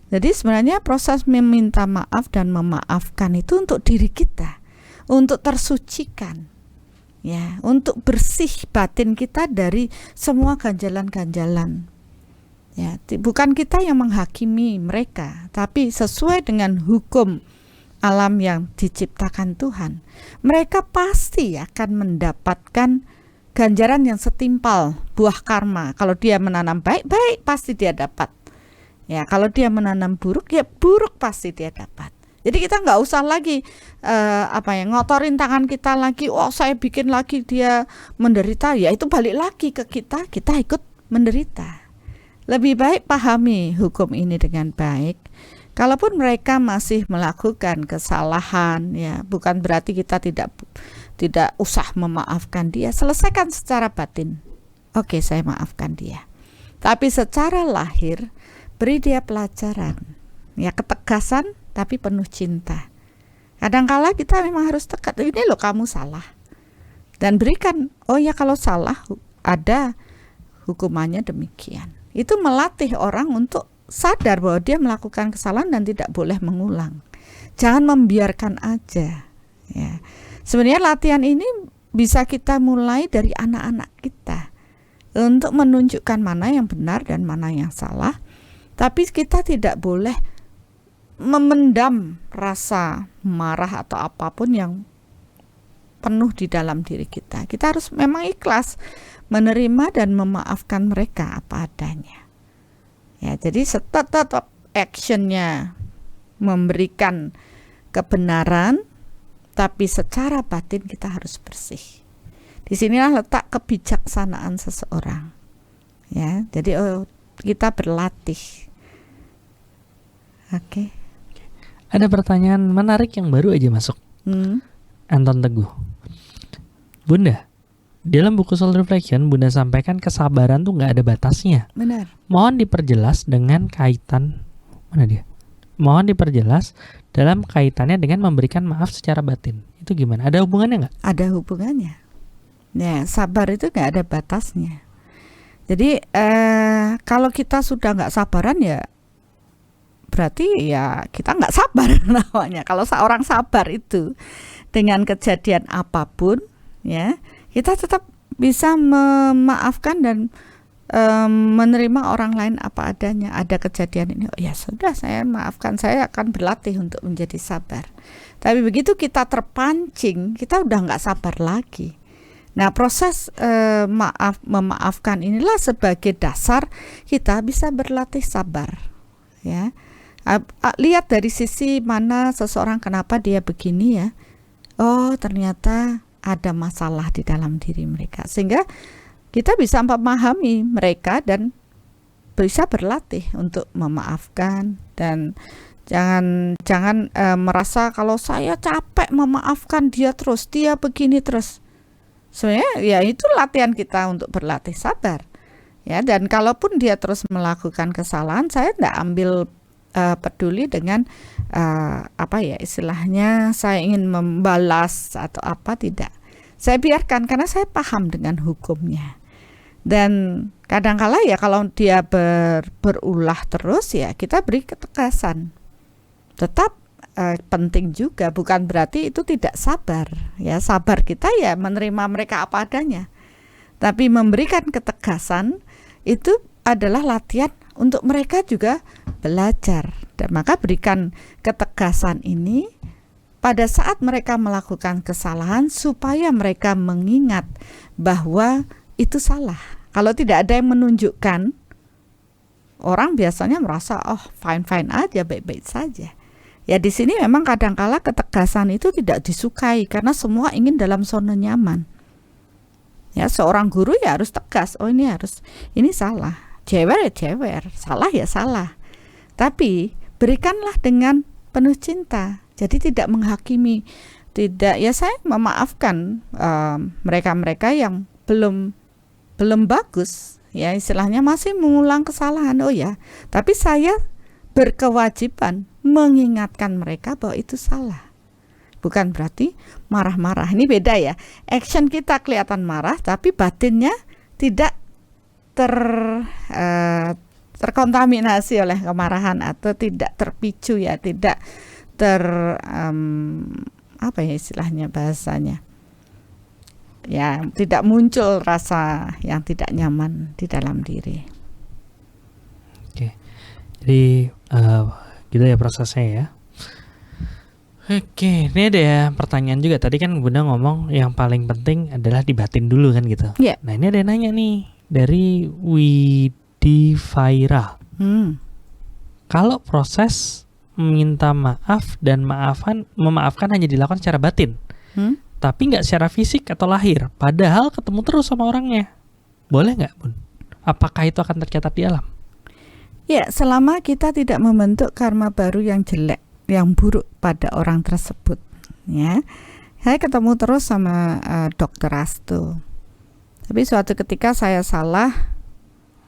Jadi sebenarnya proses meminta maaf dan memaafkan itu untuk diri kita, untuk tersucikan, ya, untuk bersih batin kita dari semua ganjalan-ganjalan. Ya, bukan kita yang menghakimi mereka, tapi sesuai dengan hukum alam yang diciptakan Tuhan, mereka pasti akan mendapatkan ganjaran yang setimpal buah karma. Kalau dia menanam baik pasti dia dapat. Ya, kalau dia menanam buruk, ya buruk pasti dia dapat. Jadi kita nggak usah lagi ngotorin tangan kita lagi. Oh, saya bikin lagi dia menderita. Ya itu balik lagi ke kita ikut menderita. Lebih baik pahami hukum ini dengan baik. Kalaupun mereka masih melakukan kesalahan, ya bukan berarti kita tidak usah memaafkan dia. Selesaikan secara batin. Oke, saya maafkan dia. Tapi secara lahir, beri dia pelajaran. Ya, ketegasan tapi penuh cinta. Kadangkala kita memang harus tegas. Ini loh kamu salah. Dan berikan, oh ya kalau salah ada hukumannya demikian. Itu melatih orang untuk sadar bahwa dia melakukan kesalahan dan tidak boleh mengulang. Jangan membiarkan aja. Ya. Sebenarnya latihan ini bisa kita mulai dari anak-anak kita untuk menunjukkan mana yang benar dan mana yang salah. Tapi kita tidak boleh memendam rasa marah atau apapun yang penuh di dalam diri kita. Kita harus memang ikhlas menerima dan memaafkan mereka apa adanya. Ya, jadi tetap actionnya memberikan kebenaran, tapi secara batin kita harus bersih. Disinilah letak kebijaksanaan seseorang. Ya, jadi kita berlatih. Oke. Ada pertanyaan menarik yang baru aja masuk. Anton Teguh. Bunda, dalam buku Soul Reflection, Bunda sampaikan kesabaran tuh nggak ada batasnya. Benar. Mohon diperjelas dengan kaitan Mana dia? Mohon diperjelas dalam kaitannya dengan memberikan maaf secara batin. Itu gimana? Ada hubungannya nggak? Ada hubungannya. Ya, sabar itu nggak ada batasnya. Jadi kalau kita sudah nggak sabaran ya berarti ya kita nggak sabar namanya. Kalau seorang sabar itu dengan kejadian apapun, ya kita tetap bisa memaafkan dan menerima orang lain apa adanya. Ada kejadian ini, oh ya sudah, saya maafkan, saya akan berlatih untuk menjadi sabar. Tapi begitu kita terpancing, kita udah nggak sabar lagi. Nah, proses memaafkan inilah sebagai dasar kita bisa berlatih sabar, ya. Lihat dari sisi mana seseorang, kenapa dia begini ya. Oh, ternyata ada masalah di dalam diri mereka, sehingga kita bisa memahami mereka dan bisa berlatih untuk memaafkan. Dan jangan merasa kalau saya capek memaafkan dia terus, dia begini terus. Sebenarnya ya itu latihan kita untuk berlatih sabar, ya. Dan kalaupun dia terus melakukan kesalahan, saya tidak ambil peduli dengan apa ya istilahnya, saya ingin membalas atau apa, tidak. Saya biarkan karena saya paham dengan hukumnya. Dan kadang-kala ya kalau dia berulah terus, ya kita beri ketegasan. Tetap penting juga, bukan berarti itu tidak sabar, ya. Sabar kita ya menerima mereka apa adanya, tapi memberikan ketegasan itu adalah latihan untuk mereka juga belajar. Dan maka berikan ketegasan ini pada saat mereka melakukan kesalahan supaya mereka mengingat bahwa itu salah. Kalau tidak ada yang menunjukkan, orang biasanya merasa oh fine-fine aja, baik-baik saja. Ya di sini memang kadangkala ketegasan itu tidak disukai karena semua ingin dalam zona nyaman. Ya seorang guru ya harus tegas. Oh ini salah. Jewer ya jewer, salah ya salah. Tapi berikanlah dengan penuh cinta. Jadi tidak menghakimi. Tidak, ya saya memaafkan mereka-mereka yang belum bagus. Ya istilahnya masih mengulang kesalahan. Oh ya, tapi saya berkewajiban mengingatkan mereka bahwa itu salah. Bukan berarti marah-marah. Ini beda ya. Action kita kelihatan marah, tapi batinnya tidak terkontaminasi oleh kemarahan atau tidak terpicu, ya, tidak apa ya istilahnya bahasanya. Ya, tidak muncul rasa yang tidak nyaman di dalam diri. Oke. Jadi gitu ya prosesnya ya. Oke, ini ada ya pertanyaan juga. Tadi kan Bunda ngomong yang paling penting adalah dibatin dulu kan gitu. Yeah. Nah ini ada yang nanya nih dari Widi Faira. Kalau proses minta maaf dan memaafkan hanya dilakukan secara batin, tapi nggak secara fisik atau lahir, padahal ketemu terus sama orangnya, boleh nggak, Bun? Apakah itu akan tercatat di alam? Ya, selama kita tidak membentuk karma baru yang jelek, yang buruk pada orang tersebut, ya. Saya ketemu terus sama Dr. Astu. Tapi suatu ketika saya salah,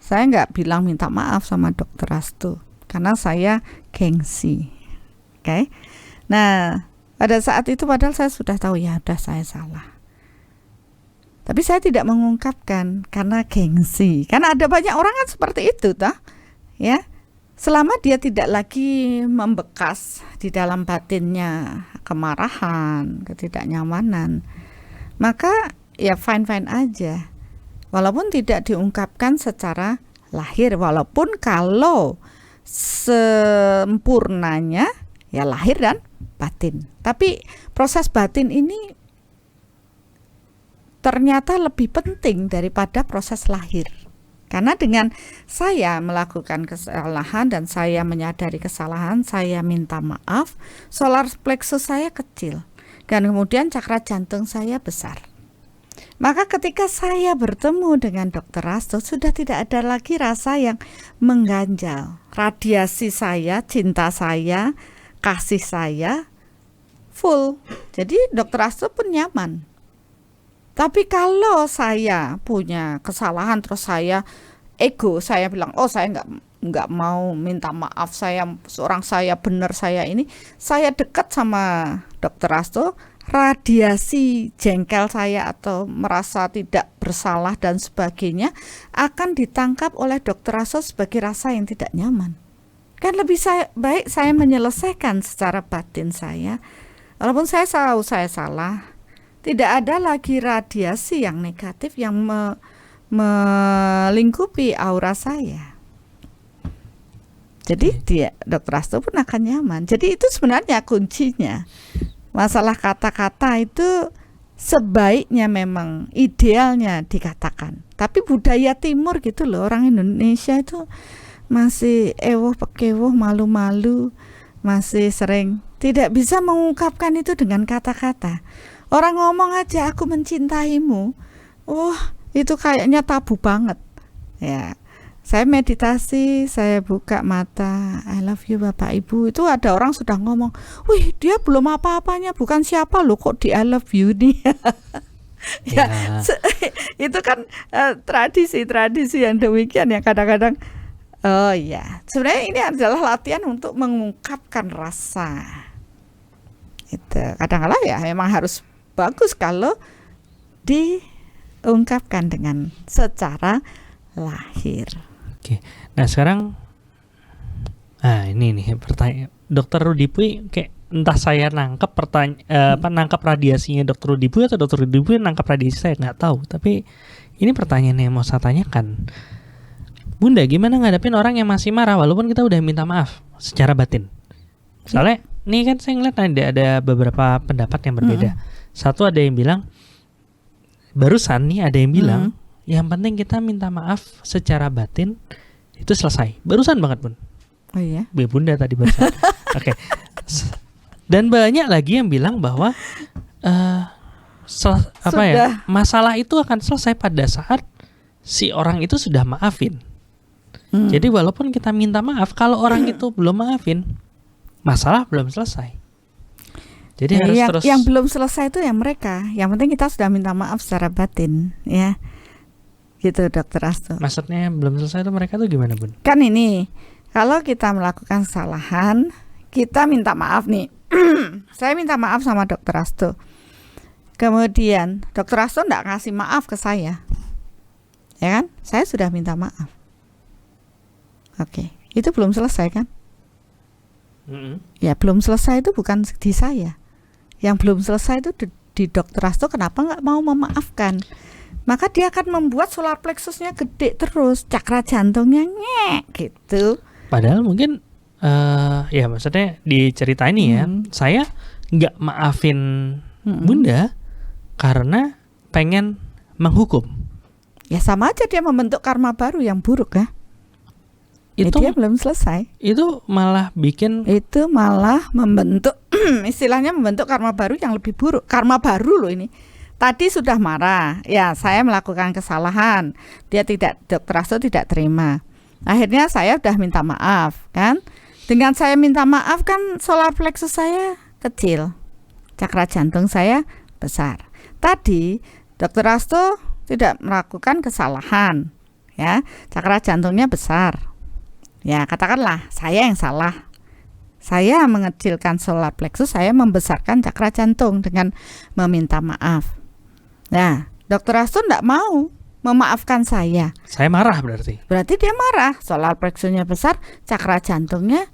saya nggak bilang minta maaf sama Dr. Astu karena saya gengsi. Oke. Nah, pada saat itu padahal saya sudah tahu ya udah saya salah. Tapi saya tidak mengungkapkan karena gengsi. Karena ada banyak orang kan seperti itu, toh. Ya, selama dia tidak lagi membekas di dalam batinnya kemarahan, ketidaknyamanan, maka ya fine-fine aja, walaupun tidak diungkapkan secara lahir. Walaupun kalau sempurnanya ya lahir dan batin, tapi proses batin ini ternyata lebih penting daripada proses lahir. Karena dengan saya melakukan kesalahan dan saya menyadari kesalahan, saya minta maaf, solar plexus saya kecil dan kemudian cakra jantung saya besar. Maka ketika saya bertemu dengan Dr. Astu, sudah tidak ada lagi rasa yang mengganjal. Radiasi saya, cinta saya, kasih saya full. Jadi Dr. Astu pun nyaman. Tapi kalau saya punya kesalahan terus saya ego, saya bilang oh saya nggak mau minta maaf, saya benar, saya dekat sama Dokter Asto, radiasi jengkel saya atau merasa tidak bersalah dan sebagainya akan ditangkap oleh Dokter Asto sebagai rasa yang tidak nyaman. Kan lebih baik saya menyelesaikan secara batin saya, walaupun saya tahu saya salah. Tidak ada lagi radiasi yang negatif yang melingkupi aura saya. Jadi Dokter Asto pun akan nyaman. Jadi itu sebenarnya kuncinya. Masalah kata-kata itu sebaiknya memang idealnya dikatakan. Tapi budaya timur gitu loh, orang Indonesia itu masih ewoh pekewoh, malu-malu, masih sering tidak bisa mengungkapkan itu dengan kata-kata. Orang ngomong aja aku mencintaimu, itu kayaknya tabu banget. Ya, saya meditasi, saya buka mata, I love you Bapak Ibu, itu ada orang sudah ngomong, wih dia belum apa-apanya, bukan siapa loh kok di I love you nih. Ya, itu kan tradisi yang demikian yang kadang-kadang, oh ya, sebenarnya ini adalah latihan untuk mengungkapkan rasa. Itu kadang-kadang ya memang harus bagus kalau diungkapkan dengan secara lahir. Oke. Nah sekarang, ini nih pertanyaan Dokter Rudi Pui, kayak entah saya nangkep nangkep radiasinya Dokter Rudi Pui atau Dokter Rudi Pui nangkep radiasi saya nggak tahu. Tapi ini pertanyaan yang mau saya tanyakan, Bunda, gimana ngadepin orang yang masih marah walaupun kita udah minta maaf secara batin? Soalnya nih kan saya ngeliat ada beberapa pendapat yang berbeda. Satu ada yang bilang, barusan nih ada yang bilang, yang penting kita minta maaf secara batin itu selesai. Barusan banget Bun. Oh iya. Bunda tadi barusan. Oke. Dan banyak lagi yang bilang bahwa masalah itu akan selesai pada saat si orang itu sudah maafin. Jadi walaupun kita minta maaf, kalau orang itu belum maafin, masalah belum selesai. Jadi harus terus. Yang belum selesai itu yang mereka. Yang penting kita sudah minta maaf secara batin, ya. Gitu Dokter Asto. Maksudnya belum selesai itu mereka tuh gimana Bun? Kan ini, kalau kita melakukan kesalahan, kita minta maaf nih. Saya minta maaf sama Dokter Asto. Kemudian Dokter Asto enggak ngasih maaf ke saya. Ya kan? Saya sudah minta maaf. Oke, itu belum selesai kan? Ya belum selesai itu bukan di saya. Yang belum selesai itu di Dokter Asto kenapa nggak mau memaafkan? Maka dia akan membuat solar plexusnya gede terus, cakra jantungnya gitu. Padahal mungkin ya maksudnya di cerita ini ya, saya nggak maafin Bunda karena pengen menghukum. Ya sama aja dia membentuk karma baru yang buruk ya. Itu dia belum selesai. Itu malah membentuk istilahnya membentuk karma baru yang lebih buruk. Karma baru loh ini. Tadi sudah marah, ya saya melakukan kesalahan. Dokter Asto tidak terima. Akhirnya saya udah minta maaf, kan? Dengan saya minta maaf kan solar plexus saya kecil, cakra jantung saya besar. Tadi Dokter Asto tidak melakukan kesalahan, ya, cakra jantungnya besar. Ya katakanlah saya yang salah. Saya mengecilkan solar plexus, saya membesarkan cakra jantung dengan meminta maaf. Nah, Dokter Asto enggak mau memaafkan saya. Saya marah berarti. Berarti dia marah. Solar plexusnya besar, cakra jantungnya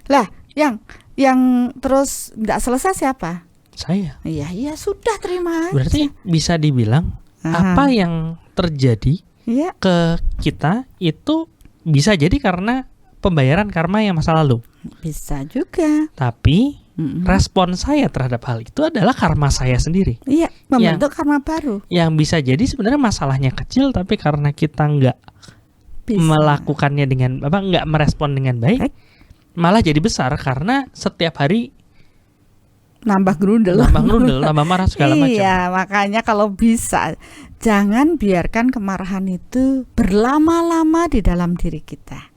Lah, yang terus enggak selesai siapa? Saya. Iya sudah terima aja. Berarti bisa dibilang apa yang terjadi ke kita itu bisa jadi karena pembayaran karma yang masa lalu. Bisa juga. Tapi respon saya terhadap hal itu adalah karma saya sendiri. Iya, membentuk karma baru. Yang bisa jadi sebenarnya masalahnya kecil, tapi karena kita nggak melakukannya dengan nggak merespon dengan baik, malah jadi besar karena setiap hari nambah gerundel, nambah marah segala macam. Iya, makanya kalau bisa jangan biarkan kemarahan itu berlama-lama di dalam diri kita.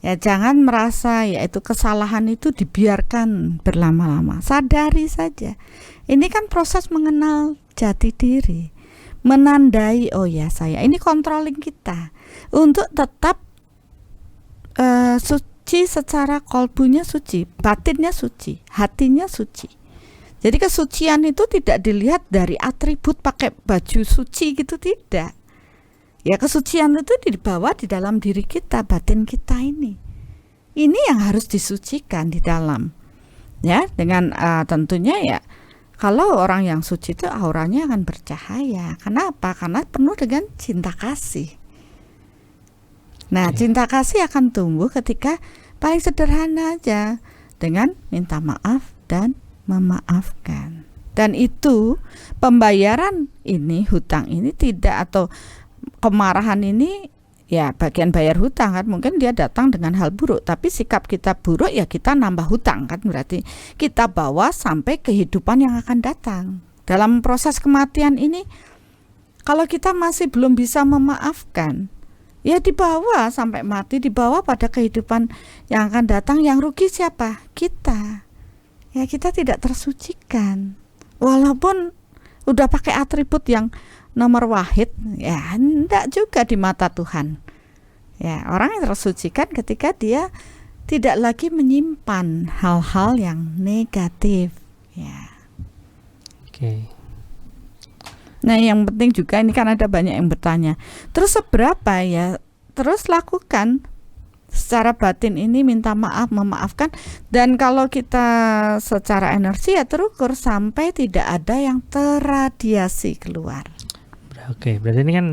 Ya jangan merasa yaitu kesalahan itu dibiarkan berlama-lama. Sadari saja. Ini kan proses mengenal jati diri. Menandai, oh ya saya, ini controlling kita untuk tetap suci secara kolbunya suci, batinnya suci, hatinya suci. Jadi kesucian itu tidak dilihat dari atribut pakai baju suci gitu, tidak. Ya kesucian itu dibawa di dalam diri kita, batin kita ini. Ini yang harus disucikan di dalam. Ya, dengan tentunya ya kalau orang yang suci itu auranya akan bercahaya. Kenapa? Karena penuh dengan cinta kasih. Nah, cinta kasih akan tumbuh ketika paling sederhana aja dengan minta maaf dan memaafkan. Dan itu pembayaran ini, hutang ini tidak, atau kemarahan ini ya bagian bayar hutang kan. Mungkin dia datang dengan hal buruk, tapi sikap kita buruk ya kita nambah hutang kan, berarti kita bawa sampai kehidupan yang akan datang. Dalam proses kematian ini kalau kita masih belum bisa memaafkan, ya dibawa sampai mati, dibawa pada kehidupan yang akan datang. Yang rugi siapa? Kita. Ya kita tidak tersucikan. Walaupun udah pakai atribut yang nomor wahid, ya enggak juga di mata Tuhan. Ya, orang yang tersucikan ketika dia tidak lagi menyimpan hal-hal yang negatif. Ya. Oke. Nah, yang penting juga ini kan ada banyak yang bertanya, terus seberapa ya? Terus lakukan secara batin ini, minta maaf, memaafkan. Dan kalau kita secara energi ya terukur sampai tidak ada yang terradiasi keluar. Oke, berarti ini kan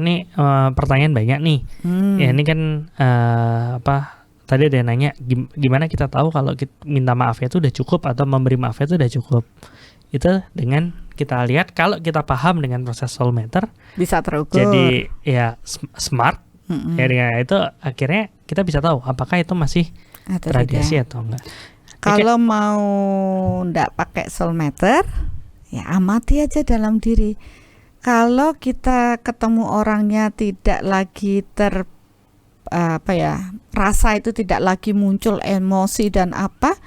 pertanyaan banyak nih. Ya ini kan tadi ada yang nanya gimana kita tahu kalau kita minta maafnya itu udah cukup atau memberi maafnya itu udah cukup. Itu dengan kita lihat kalau kita paham dengan proses soul meter bisa terukur. Jadi ya smart. Ya dengan itu akhirnya kita bisa tahu apakah itu masih radiasi atau enggak. Kalau mau enggak pakai soul meter, ya amati aja dalam diri. Kalau kita ketemu orangnya tidak lagi rasa itu tidak lagi muncul emosi dan apa,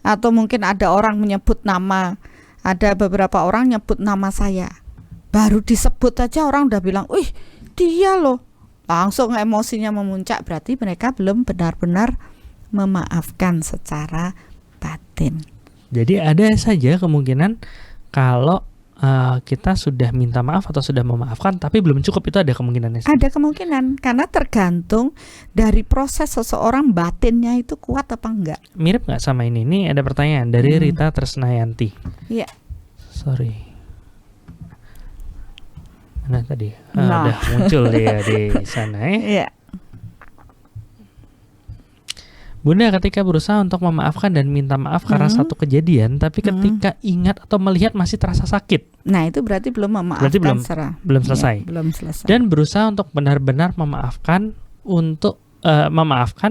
atau mungkin ada orang menyebut nama, ada beberapa orang nyebut nama saya, baru disebut aja orang udah bilang, wih dia loh, langsung emosinya memuncak, berarti mereka belum benar-benar memaafkan secara batin. Jadi ada saja kemungkinan kalau kita sudah minta maaf atau sudah memaafkan tapi belum cukup, itu ada kemungkinannya. Ada kemungkinan, karena tergantung dari proses seseorang batinnya itu kuat apa enggak. Mirip nggak sama ini? Ini ada pertanyaan dari Rita Tresnayanti. Iya. Sorry. Mana tadi? Udah muncul dia di sana ya. Iya. Bunda, ketika berusaha untuk memaafkan dan minta maaf karena satu kejadian, tapi ketika ingat atau melihat masih terasa sakit. Nah, itu berarti belum memaafkan. Berarti belum selesai. Ya, belum selesai. Dan berusaha untuk benar-benar memaafkan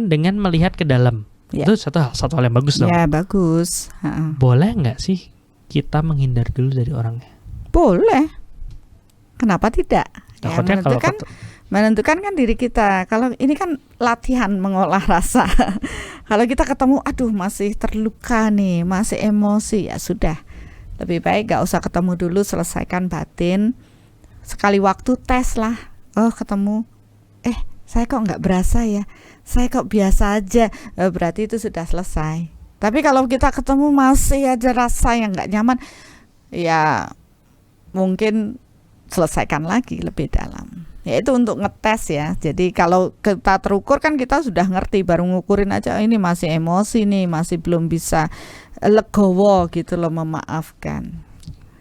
dengan melihat ke dalam. Ya. Itu satu hal yang bagus dong. Ya, bagus. Boleh nggak sih kita menghindar dulu dari orangnya? Boleh. Kenapa tidak? Takutnya kalau menentukan kan diri kita. Kalau ini kan latihan mengolah rasa. Kalau kita ketemu, aduh masih terluka nih, masih emosi, ya sudah. Lebih baik gak usah ketemu dulu, selesaikan batin. Sekali waktu tes lah. Oh ketemu, saya kok gak berasa ya, saya kok biasa aja. Berarti itu sudah selesai. Tapi kalau kita ketemu masih ada rasa yang gak nyaman, ya mungkin selesaikan lagi lebih dalam. Ya itu untuk ngetes ya. Jadi kalau kita terukur kan kita sudah ngerti, baru ngukurin aja ini masih emosi nih, masih belum bisa legowo gitu loh memaafkan.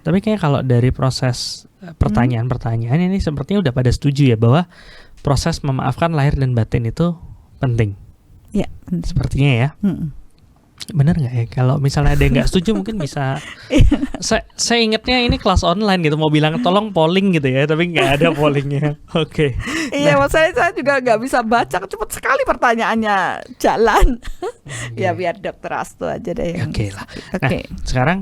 Tapi kayak kalau dari proses pertanyaan-pertanyaan ini sepertinya udah pada setuju ya bahwa proses memaafkan lahir dan batin itu penting. Ya, sepertinya ya. Bener nggak ya? Kalau misalnya ada yang nggak setuju mungkin bisa. Saya ingatnya ini kelas online gitu, mau bilang tolong polling gitu ya, tapi nggak ada pollingnya. Oke. Iya, saya juga nggak bisa baca, cepet sekali pertanyaannya jalan. Ya biar Dokter Astu aja deh. Oke lah. Nah, sekarang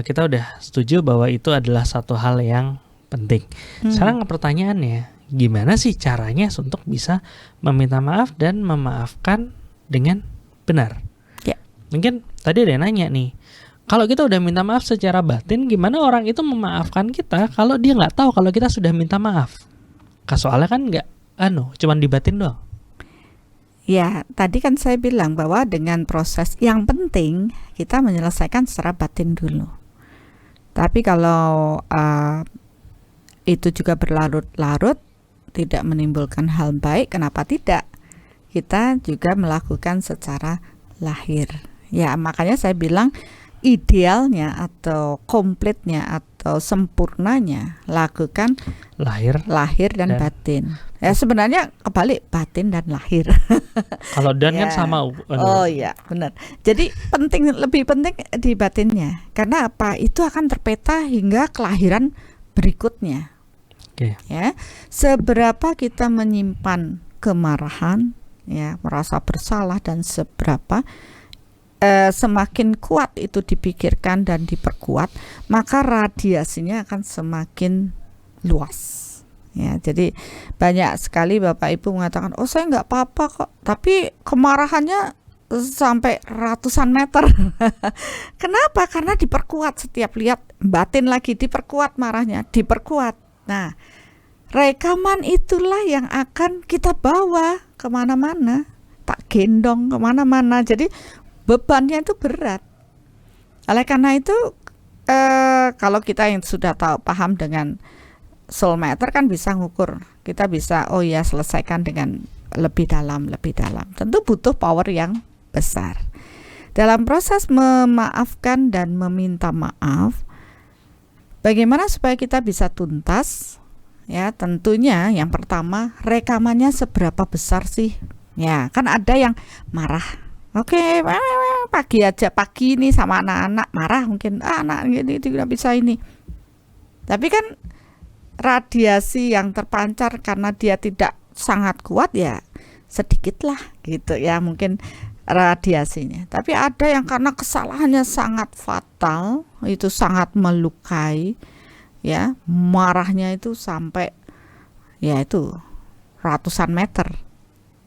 kita udah setuju bahwa itu adalah satu hal yang penting. Sekarang pertanyaannya, gimana sih caranya untuk bisa meminta maaf dan memaafkan dengan benar? Mungkin tadi ada yang nanya nih, kalau kita udah minta maaf secara batin, gimana orang itu memaafkan kita kalau dia nggak tahu kalau kita sudah minta maaf? Soalnya kan nggak, cuman di batin doang. Ya, tadi kan saya bilang bahwa dengan proses yang penting kita menyelesaikan secara batin dulu. Tapi kalau itu juga berlarut-larut, tidak menimbulkan hal baik, kenapa tidak? Kita juga melakukan secara lahir. Ya, makanya saya bilang idealnya atau komplitnya atau sempurnanya lakukan lahir dan batin. Ya sebenarnya kebalik, batin dan lahir. Kalau dan kan Ya. sama. Oh iya, benar. Jadi lebih penting di batinnya. Karena apa? Itu akan terpeta hingga kelahiran berikutnya. Oke. Ya. Seberapa kita menyimpan kemarahan, ya, merasa bersalah dan seberapa semakin kuat itu dipikirkan dan diperkuat, maka radiasinya akan semakin luas. Ya, jadi banyak sekali Bapak Ibu mengatakan, oh saya nggak apa-apa kok, tapi kemarahannya sampai ratusan meter. Kenapa? Karena diperkuat, setiap lihat batin lagi diperkuat, marahnya diperkuat. Nah, rekaman itulah yang akan kita bawa kemana-mana, tak gendong kemana-mana. Jadi bebannya itu berat. Oleh karena itu kalau kita yang sudah tahu paham dengan soul meter kan bisa ngukur. Kita bisa selesaikan dengan lebih dalam. Tentu butuh power yang besar. Dalam proses memaafkan dan meminta maaf, bagaimana supaya kita bisa tuntas? Ya, tentunya yang pertama, rekamannya seberapa besar sih? Ya, kan ada yang marah. Oke, pagi ini sama anak-anak marah, mungkin anak ini tidak bisa ini. Tapi kan radiasi yang terpancar karena dia tidak sangat kuat, ya sedikit lah gitu ya mungkin radiasinya. Tapi ada yang karena kesalahannya sangat fatal, itu sangat melukai, ya marahnya itu sampai ya itu ratusan meter,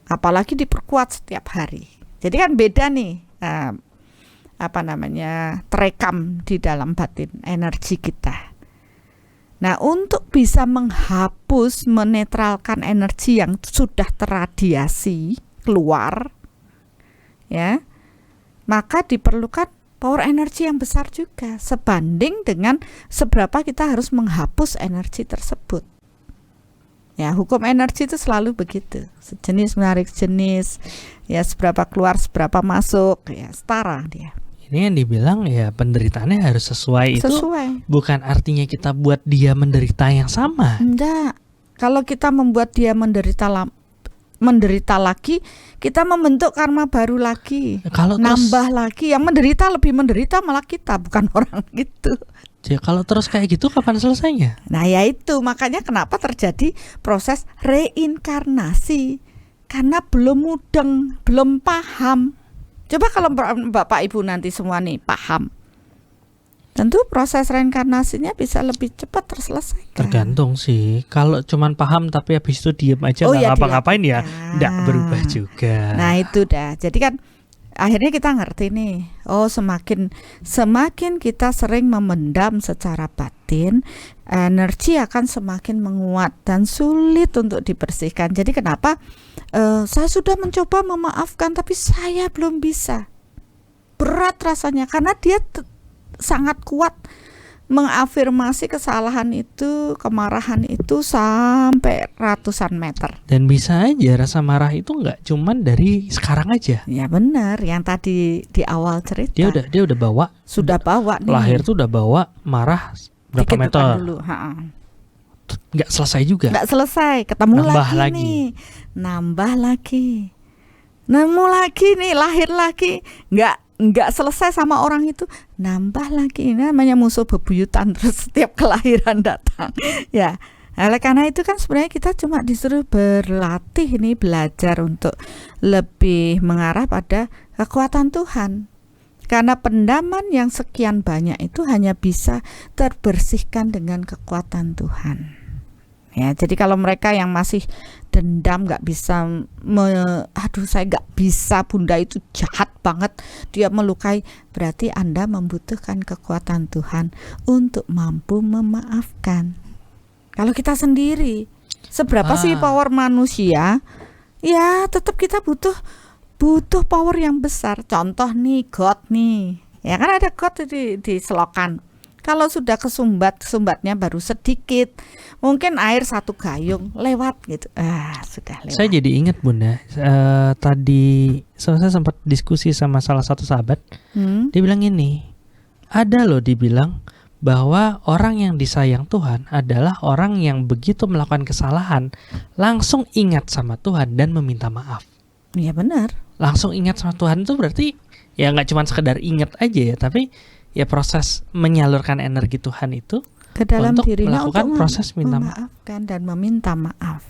apalagi diperkuat setiap hari. Jadi kan beda nih terekam di dalam batin energi kita. Nah, untuk bisa menghapus, menetralkan energi yang sudah terradiasi keluar, ya, maka diperlukan power energi yang besar juga, sebanding dengan seberapa kita harus menghapus energi tersebut. Ya, hukum energi itu selalu begitu, sejenis menarik jenis, ya seberapa keluar seberapa masuk, ya setara dia. Ini yang dibilang ya penderitaannya harus sesuai. Itu bukan artinya kita buat dia menderita yang sama. Enggak. Kalau kita membuat dia menderita lagi, kita membentuk karma baru lagi. Kalau nambah lagi, yang menderita lebih menderita malah kita, bukan orang gitu. Ya, kalau terus kayak gitu kapan selesainya? Nah, ya itu makanya kenapa terjadi proses reinkarnasi, karena belum mudeng, belum paham. Coba kalau Bapak Ibu nanti semua nih paham, tentu proses reinkarnasinya bisa lebih cepat terselesaikan. Tergantung sih. Kalau cuman paham tapi habis itu diem aja nggak ngapa-ngapain ya nggak berubah juga. Nah itu dah. Jadi kan akhirnya kita ngerti nih, semakin kita sering memendam secara batin, energi akan semakin menguat dan sulit untuk dibersihkan. Jadi kenapa saya sudah mencoba memaafkan tapi saya belum bisa, berat rasanya, karena dia sangat kuat mengafirmasi kesalahan itu, kemarahan itu sampai ratusan meter. Dan bisa aja rasa marah itu nggak cuman dari sekarang aja. Ya benar, yang tadi di awal cerita. Dia udah bawa. Sudah bawa nih. Lahir tuh udah bawa marah berapa dikit meter. Dulu, nggak selesai juga. Nggak selesai, ketemu Nambah lagi nih. Nambah lagi. Nemu lagi nih, lahir lagi. Nggak selesai sama orang itu, nambah lagi. Ini namanya musuh bebuyutan, terus setiap kelahiran datang. Ya, oleh karena itu kan sebenarnya kita cuma disuruh berlatih ini, belajar untuk lebih mengarah pada kekuatan Tuhan. Karena pendaman yang sekian banyak itu hanya bisa terbersihkan dengan kekuatan Tuhan. Ya, jadi kalau mereka yang masih dendam, nggak bisa, saya nggak bisa, bunda itu jahat banget, dia melukai, berarti Anda membutuhkan kekuatan Tuhan untuk mampu memaafkan. Kalau kita sendiri, seberapa sih power manusia ya tetap kita butuh power yang besar. Contoh nih God nih, ya kan ada God di selokan. Kalau sudah sumbatnya baru sedikit, mungkin air 1 gayung lewat gitu, sudah lewat. Saya jadi ingat Bunda, tadi saya sempat diskusi sama salah satu sahabat. Dia bilang ini, ada loh dibilang bahwa orang yang disayang Tuhan adalah orang yang begitu melakukan kesalahan langsung ingat sama Tuhan dan meminta maaf. Iya benar. Langsung ingat sama Tuhan itu berarti ya nggak cuma sekedar ingat aja ya, tapi ya proses menyalurkan energi Tuhan itu ke dalam untuk dirinya melakukan untuk proses minta maaf memaafkan dan meminta maaf.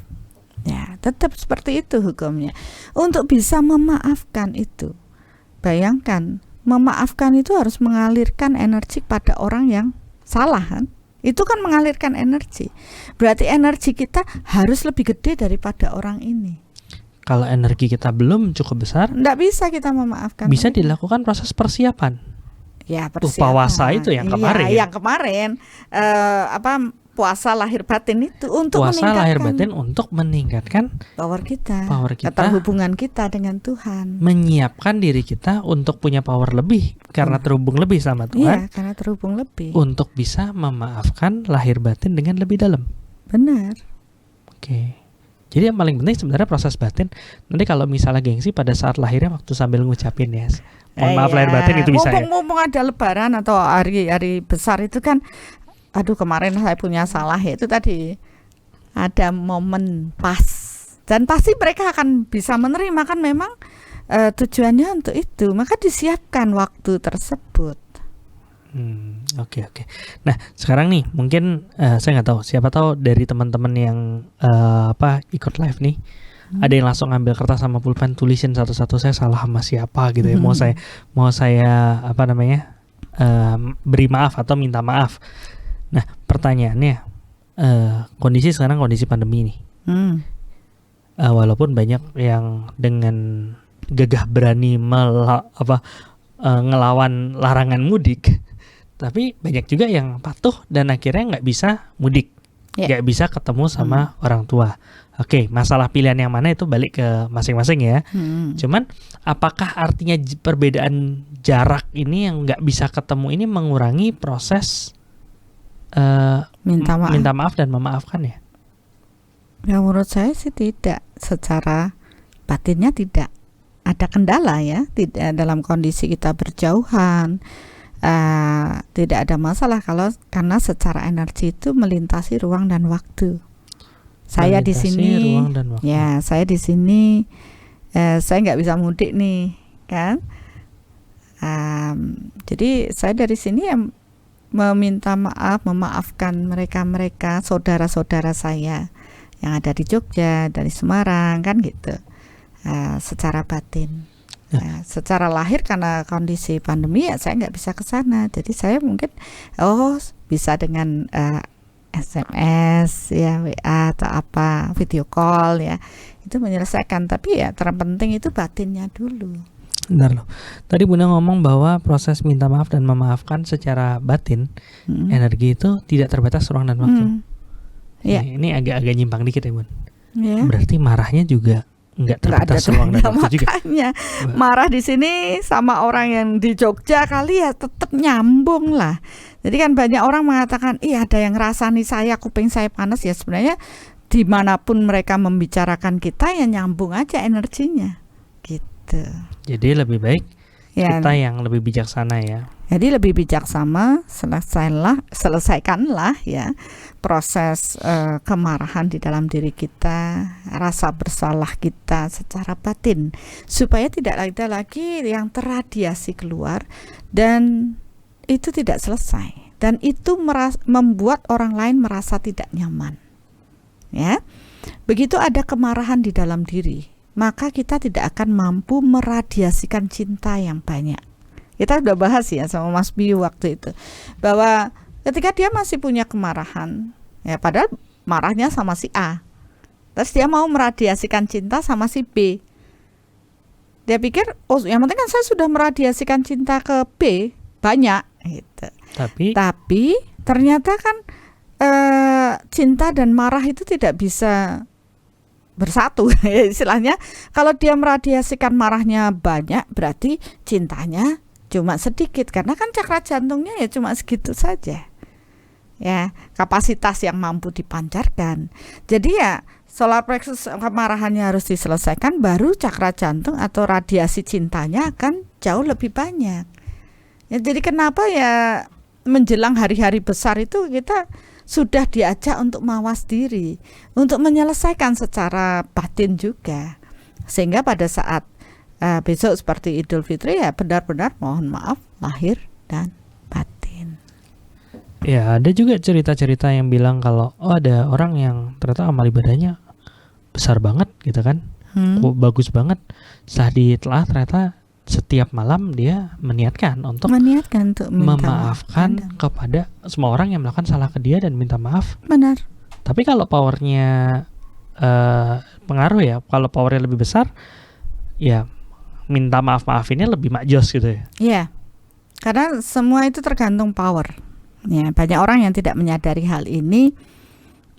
Ya, tetap seperti itu hukumnya. Untuk bisa memaafkan itu, bayangkan, memaafkan itu harus mengalirkan energi pada orang yang salah kan? Itu kan mengalirkan energi. Berarti energi kita harus lebih gede daripada orang ini. Kalau energi kita belum cukup besar, nggak bisa kita memaafkan. Bisa dilakukan proses persiapan. Ya, persiapan. Puasa itu yang kemarin. Iya, yang kemarin puasa lahir batin itu untuk puasa lahir batin untuk meningkatkan power kita, kita, keterhubungan kita dengan Tuhan, menyiapkan diri kita untuk punya power lebih karena terhubung lebih sama Tuhan. Iya, karena terhubung lebih. Untuk bisa memaafkan lahir batin dengan lebih dalam. Benar. Oke. Jadi yang paling penting sebenarnya proses batin. Nanti kalau misalnya gengsi pada saat lahirnya waktu sambil ngucapin ya, mohon maaf lahir batin itu bisa ya. Mumpung ada lebaran atau hari-hari besar itu kan, aduh kemarin saya punya salah ya, itu tadi ada momen pas. Dan pasti mereka akan bisa menerima kan, memang tujuannya untuk itu, maka disiapkan waktu tersebut. Oke. Nah sekarang nih mungkin saya nggak tahu, siapa tahu dari teman-teman yang ikut live nih, ada yang langsung ngambil kertas sama pulpen tulisin satu-satu saya salah sama siapa gitu ya. Mau saya beri maaf atau minta maaf. Nah pertanyaannya, kondisi sekarang kondisi pandemi nih, walaupun banyak yang dengan gagah berani ngelawan larangan mudik, tapi banyak juga yang patuh dan akhirnya nggak bisa mudik, nggak bisa ketemu sama orang tua. Oke, masalah pilihan yang mana itu balik ke masing-masing ya. Cuman apakah artinya perbedaan jarak ini yang nggak bisa ketemu ini mengurangi proses minta maaf dan memaafkan ya? Ya menurut saya sih tidak, secara batinnya tidak ada kendala ya, tidak dalam kondisi kita berjauhan. Tidak ada masalah karena secara energi itu melintasi ruang dan waktu. Saya di sini, ya saya di sini, saya nggak bisa mudik nih, kan? Jadi saya dari sini yang meminta maaf, memaafkan mereka saudara-saudara saya yang ada di Jogja, dari Semarang, kan gitu. Secara batin. Secara lahir karena kondisi pandemi ya saya nggak bisa ke sana, jadi saya mungkin bisa dengan SMS ya, WA atau apa, video call ya, itu menyelesaikan. Tapi ya terpenting itu batinnya dulu. Bentar loh, tadi Bunda ngomong bahwa proses minta maaf dan memaafkan secara batin, energi itu tidak terbatas ruang dan waktu. Ini agak-agak nyimpang dikit ya Bun. Berarti marahnya juga nggak terbatas ruang dan waktu juga. Makanya marah di sini sama orang yang di Jogja kali ya tetap nyambung lah. Jadi kan banyak orang mengatakan, ada yang ngerasani saya, kuping saya panas. Ya sebenarnya dimanapun mereka membicarakan kita ya nyambung aja energinya gitu. Jadi lebih baik kita yang lebih bijaksana ya. Jadi lebih bijaksana, selesaikanlah ya proses kemarahan di dalam diri kita, rasa bersalah kita secara batin, supaya tidak ada lagi yang terradiasi keluar dan itu tidak selesai, dan itu membuat orang lain merasa tidak nyaman. Ya, begitu ada kemarahan di dalam diri, maka kita tidak akan mampu meradiasikan cinta yang banyak. Kita sudah bahas ya sama Mas Biu waktu itu, bahwa ketika dia masih punya kemarahan, ya padahal marahnya sama si A, terus dia mau meradiasikan cinta sama si B, dia pikir yang penting kan saya sudah meradiasikan cinta ke B banyak gitu. Tapi ternyata kan cinta dan marah itu tidak bisa bersatu. Istilahnya kalau dia meradiasikan marahnya banyak, berarti cintanya cuma sedikit, karena kan cakra jantungnya ya cuma segitu saja. Ya, kapasitas yang mampu dipancarkan. Jadi ya solar plexus kemarahannya harus diselesaikan, baru cakra jantung atau radiasi cintanya akan jauh lebih banyak. Ya, jadi kenapa ya menjelang hari-hari besar itu kita sudah diajak untuk mawas diri, untuk menyelesaikan secara batin juga, sehingga pada saat besok seperti Idul Fitri ya benar-benar mohon maaf lahir dan batin. Ya, ada juga cerita-cerita yang bilang kalau ada orang yang ternyata amal ibadahnya besar banget gitu kan, bagus banget. Setelah ditelah ternyata setiap malam dia meniatkan untuk untuk memaafkan kepada semua orang yang melakukan salah ke dia dan minta maaf. Benar. Tapi kalau powernya pengaruh ya, kalau powernya lebih besar, ya minta maafinnya lebih makjos gitu ya. Iya, karena semua itu tergantung power. Ya, banyak orang yang tidak menyadari hal ini.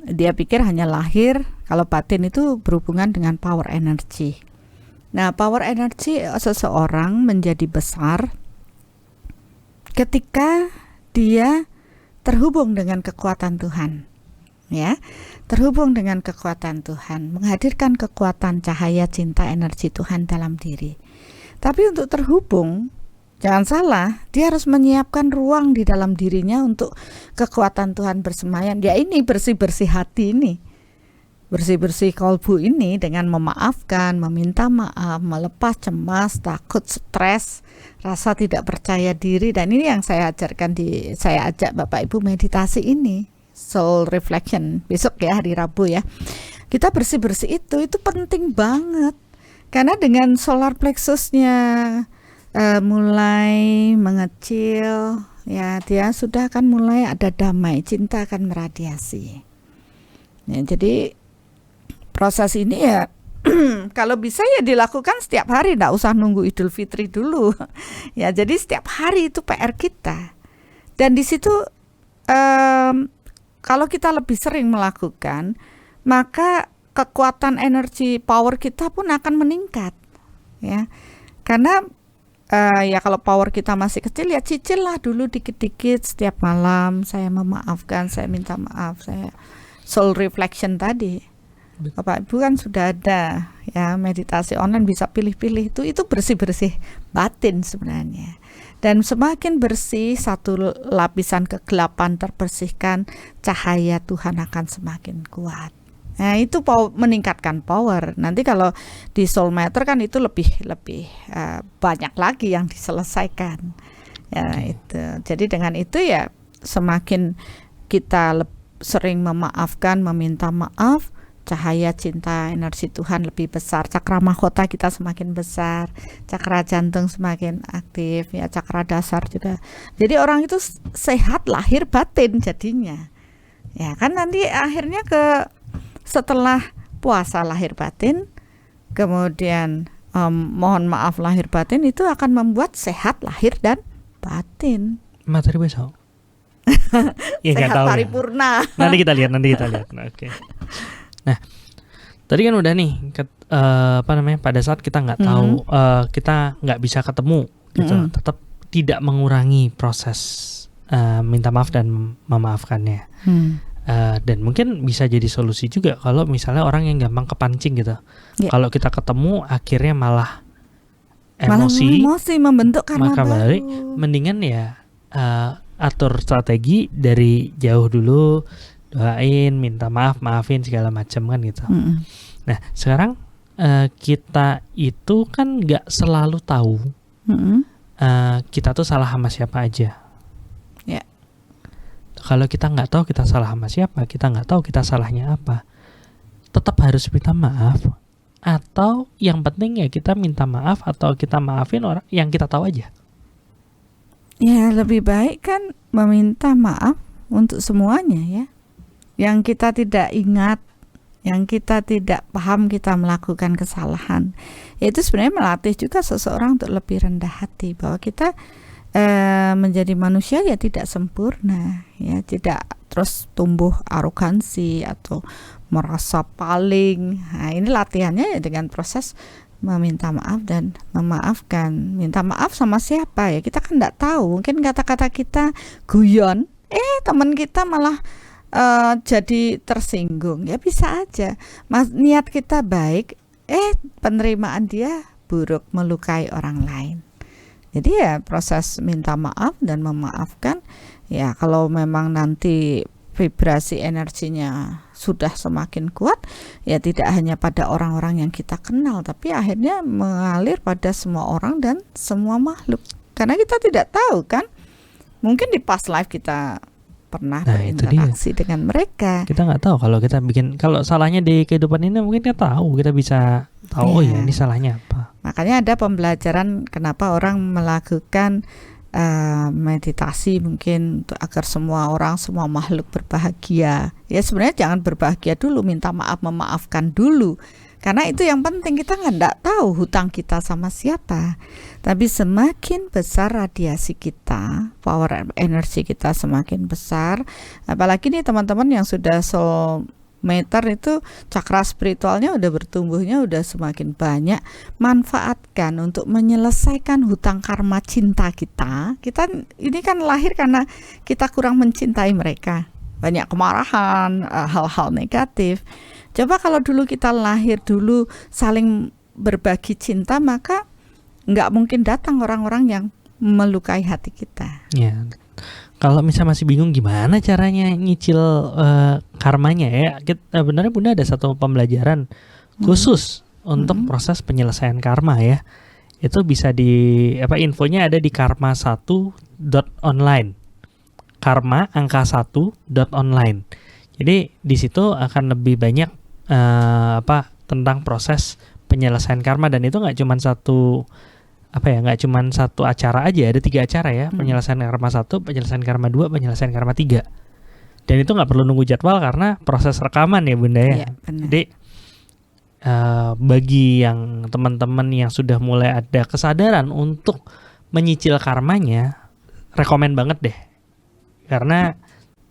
Dia pikir hanya lahir, kalau batin itu berhubungan dengan power energy. Nah, power energy seseorang menjadi besar ketika dia terhubung dengan kekuatan Tuhan. Ya, terhubung dengan kekuatan Tuhan, menghadirkan kekuatan cahaya cinta energi Tuhan dalam diri. Tapi untuk terhubung, jangan salah, dia harus menyiapkan ruang di dalam dirinya untuk kekuatan Tuhan bersemayam. Ya ini bersih-bersih hati ini, bersih-bersih kolbu ini dengan memaafkan, meminta maaf, melepas cemas, takut, stres, rasa tidak percaya diri. Dan ini yang saya ajarkan saya ajak Bapak Ibu meditasi ini, soul reflection, besok ya, hari Rabu ya. Kita bersih-bersih itu penting banget. Karena dengan solar plexusnya mulai mengecil, ya dia sudah akan mulai ada damai, cinta akan meradiasi. Ya, jadi proses ini ya kalau bisa ya dilakukan setiap hari, enggak usah nunggu Idul Fitri dulu. Ya, jadi setiap hari itu PR kita. Dan di situ kalau kita lebih sering melakukan, maka kekuatan energi power kita pun akan meningkat. Ya. Karena ya kalau power kita masih kecil ya cicil lah dulu dikit-dikit setiap malam, saya memaafkan, saya minta maaf, saya soul reflection tadi. Bapak Ibu kan sudah ada ya meditasi online, bisa pilih-pilih itu bersih-bersih batin sebenarnya. Dan semakin bersih, satu lapisan kegelapan terbersihkan, cahaya Tuhan akan semakin kuat. Nah, itu meningkatkan power. Nanti kalau di soul matter kan itu lebih banyak lagi yang diselesaikan. Ya, itu. Jadi dengan itu ya semakin kita sering memaafkan, meminta maaf, cahaya cinta energi Tuhan lebih besar, cakra mahkota kita semakin besar, cakra jantung semakin aktif, ya cakra dasar juga. Jadi orang itu sehat lahir batin jadinya. Ya kan nanti akhirnya setelah puasa lahir batin, kemudian mohon maaf lahir batin, itu akan membuat sehat lahir dan batin. Materi besok. Ya, sehat paripurna. Ya. Nanti kita lihat. Nah, oke. Nah, tadi kan udah nih pada saat kita nggak tahu, kita nggak bisa ketemu gitu, tetap tidak mengurangi proses minta maaf dan memaafkannya. Dan mungkin bisa jadi solusi juga kalau misalnya orang yang gampang kepancing gitu. Kalau kita ketemu akhirnya malah emosi membentuk karma maka baru. Mendingan ya atur strategi dari jauh dulu, doain, minta maaf, maafin segala macam kan gitu. Nah sekarang kita itu kan nggak selalu tahu kita tuh salah sama siapa aja. Ya. Kalau kita nggak tahu kita salah sama siapa, kita nggak tahu kita salahnya apa, tetap harus minta maaf, atau yang penting ya kita minta maaf atau kita maafin orang yang kita tahu aja. Ya lebih baik kan meminta maaf untuk semuanya ya. Yang kita tidak ingat, yang kita tidak paham kita melakukan kesalahan, itu sebenarnya melatih juga seseorang untuk lebih rendah hati, bahwa kita menjadi manusia ya tidak sempurna, ya tidak terus tumbuh arogansi atau merasa paling. Nah, ini latihannya ya dengan proses meminta maaf dan memaafkan. Minta maaf sama siapa ya? Kita kan nggak tahu. Mungkin kata-kata kita guyon, teman kita malah jadi tersinggung. Ya bisa aja. Niat kita baik, penerimaan dia buruk, melukai orang lain. Jadi ya proses minta maaf dan memaafkan. Ya kalau memang nanti vibrasi energinya sudah semakin kuat, ya tidak hanya pada orang-orang yang kita kenal, tapi akhirnya mengalir pada semua orang dan semua makhluk. Karena kita tidak tahu kan, mungkin di past life kita pernah berinteraksi dengan mereka. Kita nggak tahu kalau salahnya di kehidupan ini, mungkin kita tahu, kita bisa tahu oh ya ini salahnya apa. Makanya ada pembelajaran kenapa orang melakukan meditasi mungkin agar semua orang, semua makhluk berbahagia. Ya sebenarnya jangan berbahagia dulu, minta maaf, memaafkan dulu. Karena itu yang penting, kita nggak tahu hutang kita sama siapa. Tapi semakin besar radiasi kita, power energi kita semakin besar. Apalagi nih teman-teman yang sudah soul meter itu cakra spiritualnya udah bertumbuhnya udah semakin banyak. Manfaatkan untuk menyelesaikan hutang karma cinta kita. Kita ini kan lahir karena kita kurang mencintai mereka, banyak kemarahan, hal-hal negatif. Coba kalau dulu kita lahir dulu saling berbagi cinta, maka nggak mungkin datang orang-orang yang melukai hati kita. Ya. Kalau misalnya masih bingung gimana caranya nyicil karmanya ya, benernya Bunda ada satu pembelajaran khusus untuk proses penyelesaian karma ya. Itu bisa infonya ada di karma1.online. Karma angka 1.online. Jadi di situ akan lebih banyak tentang proses penyelesaian karma, dan itu nggak cuma satu acara aja, ada 3 acara ya, penyelesaian karma 1, penyelesaian karma 2, penyelesaian karma 3. Dan itu nggak perlu nunggu jadwal karena proses rekaman ya Bunda ya. Jadi bagi yang teman-teman yang sudah mulai ada kesadaran untuk menyicil karmanya, rekomen banget deh. Karena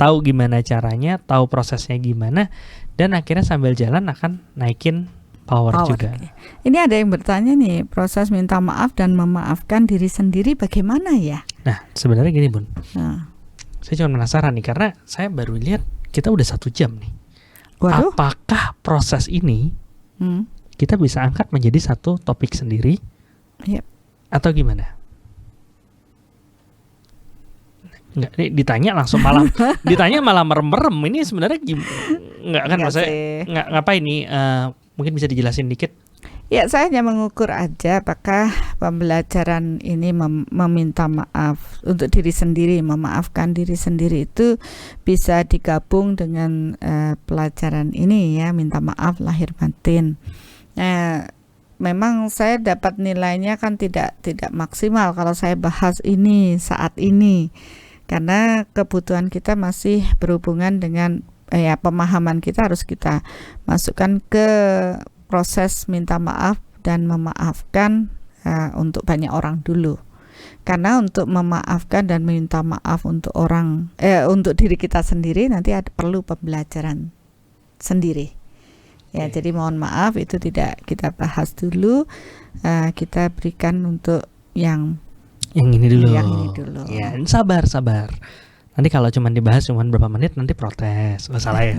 tahu gimana caranya, tahu prosesnya gimana, dan akhirnya sambil jalan akan naikin power juga. Ini ada yang bertanya nih, proses minta maaf dan memaafkan diri sendiri bagaimana ya? Nah, sebenarnya gini Bun. Saya cuma penasaran nih, karena saya baru lihat kita udah 1 jam nih. Waduh. Apakah proses ini kita bisa angkat menjadi satu topik sendiri? Yep. Atau gimana? Enggak, ditanya langsung malah merem-merem. Ini sebenarnya enggak kan, maksudnya ngapain nih? Mungkin bisa dijelasin dikit. Ya, saya hanya mengukur aja apakah pembelajaran ini meminta maaf untuk diri sendiri, memaafkan diri sendiri itu bisa digabung dengan pelajaran ini ya, minta maaf lahir batin. Memang saya dapat nilainya kan tidak maksimal kalau saya bahas ini saat ini, karena kebutuhan kita masih berhubungan dengan pemahaman kita harus kita masukkan ke proses minta maaf dan memaafkan untuk banyak orang dulu. Karena untuk memaafkan dan minta maaf untuk untuk diri kita sendiri nanti perlu pembelajaran sendiri. Ya, jadi mohon maaf itu tidak kita bahas dulu. Kita berikan untuk yang ini dulu. Ya, sabar. Nanti kalau cuma dibahas cuma berapa menit nanti protes, masalah ya.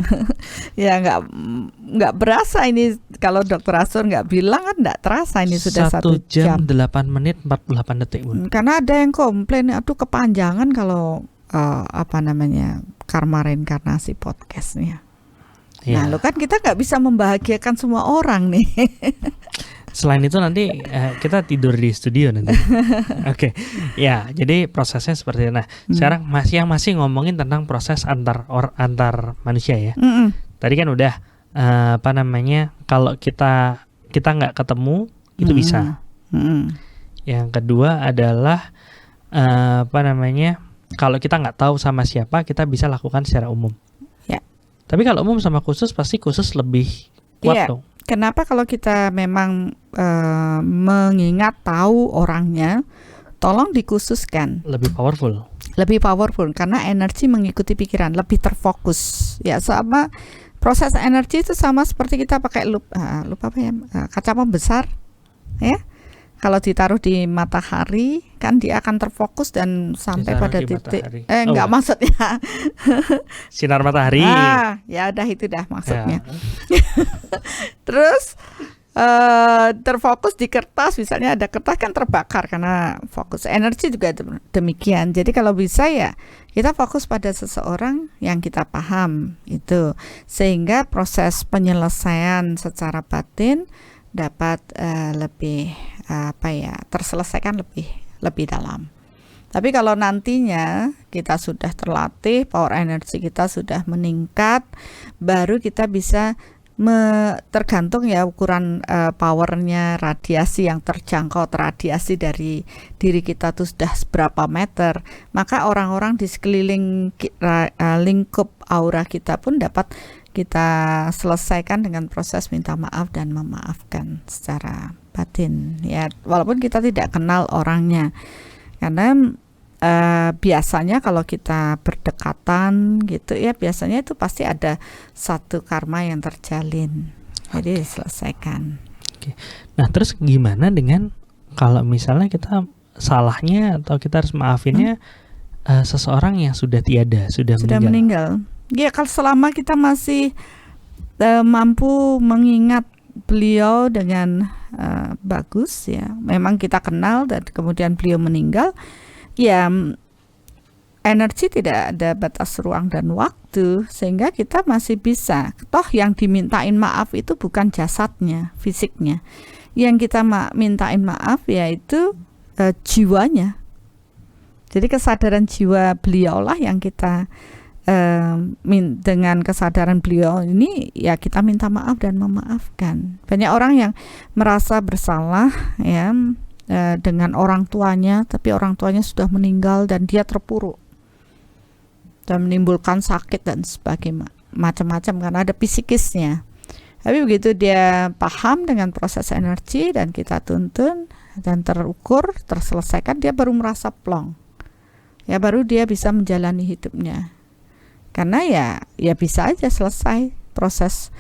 Ya nggak berasa ini kalau Dr. Asur nggak bilang kan nggak terasa ini sudah 1 jam 8 menit 48 detik Bun. Karena ada yang komplain, aduh kepanjangan kalau karma reinkarnasi podcastnya. Ya. Nah lo kan kita nggak bisa membahagiakan semua orang nih. Selain itu nanti kita tidur di studio nanti. Oke. Ya, jadi prosesnya seperti itu. Nah, sekarang masih ngomongin tentang proses antar manusia ya. Tadi kan udah kalau kita nggak ketemu itu bisa. Yang kedua adalah kalau kita nggak tahu sama siapa, kita bisa lakukan secara umum. Ya. Tapi kalau umum sama khusus, pasti khusus lebih kuat dong. Kenapa kalau kita memang mengingat tahu orangnya, tolong dikhususkan. Lebih powerful. lebih powerful karena energi mengikuti pikiran, lebih terfokus. Ya, sama proses energi itu sama seperti kita pakai kaca pembesar, ya. Kalau ditaruh di matahari kan dia akan terfokus dan sampai Ditaruh pada di titik. matahari. Enggak, maksudnya. Sinar matahari. Ya udah itu dah maksudnya. Ya. Terus terfokus di kertas, misalnya ada kertas kan terbakar karena fokus. Energi juga demikian. Jadi kalau bisa ya kita fokus pada seseorang yang kita paham itu, sehingga proses penyelesaian secara batin dapat lebih terselesaikan lebih dalam. Tapi kalau nantinya kita sudah terlatih, power energi kita sudah meningkat, baru kita bisa tergantung ya ukuran powernya, radiasi yang terjangkau, radiasi dari diri kita itu sudah berapa meter, maka orang-orang di sekeliling lingkup aura kita pun dapat kita selesaikan dengan proses minta maaf dan memaafkan secara batin, ya, walaupun kita tidak kenal orangnya. Karena biasanya kalau kita berdekatan gitu ya, biasanya itu pasti ada satu karma yang terjalin. Jadi selesaikan. Oke. Nah, terus gimana dengan kalau misalnya kita salahnya atau kita harus maafinnya seseorang yang sudah tiada, sudah meninggal? Ya, kalau selama kita masih mampu mengingat beliau dengan bagus, ya, memang kita kenal dan kemudian beliau meninggal, ya, energi tidak ada batas ruang dan waktu, sehingga kita masih bisa. Toh yang dimintain maaf itu bukan jasadnya, fisiknya. Yang kita mintain maaf yaitu jiwanya. Jadi kesadaran jiwa beliau lah yang kita dengan kesadaran beliau ini ya kita minta maaf dan memaafkan. Banyak orang yang merasa bersalah ya dengan orang tuanya, tapi orang tuanya sudah meninggal dan dia terpuruk dan menimbulkan sakit dan sebagainya, macam-macam karena ada psikisnya. Tapi begitu dia paham dengan proses energi dan kita tuntun dan terukur, terselesaikan, dia baru merasa plong. Ya, baru dia bisa menjalani hidupnya. Karena ya bisa aja selesai proses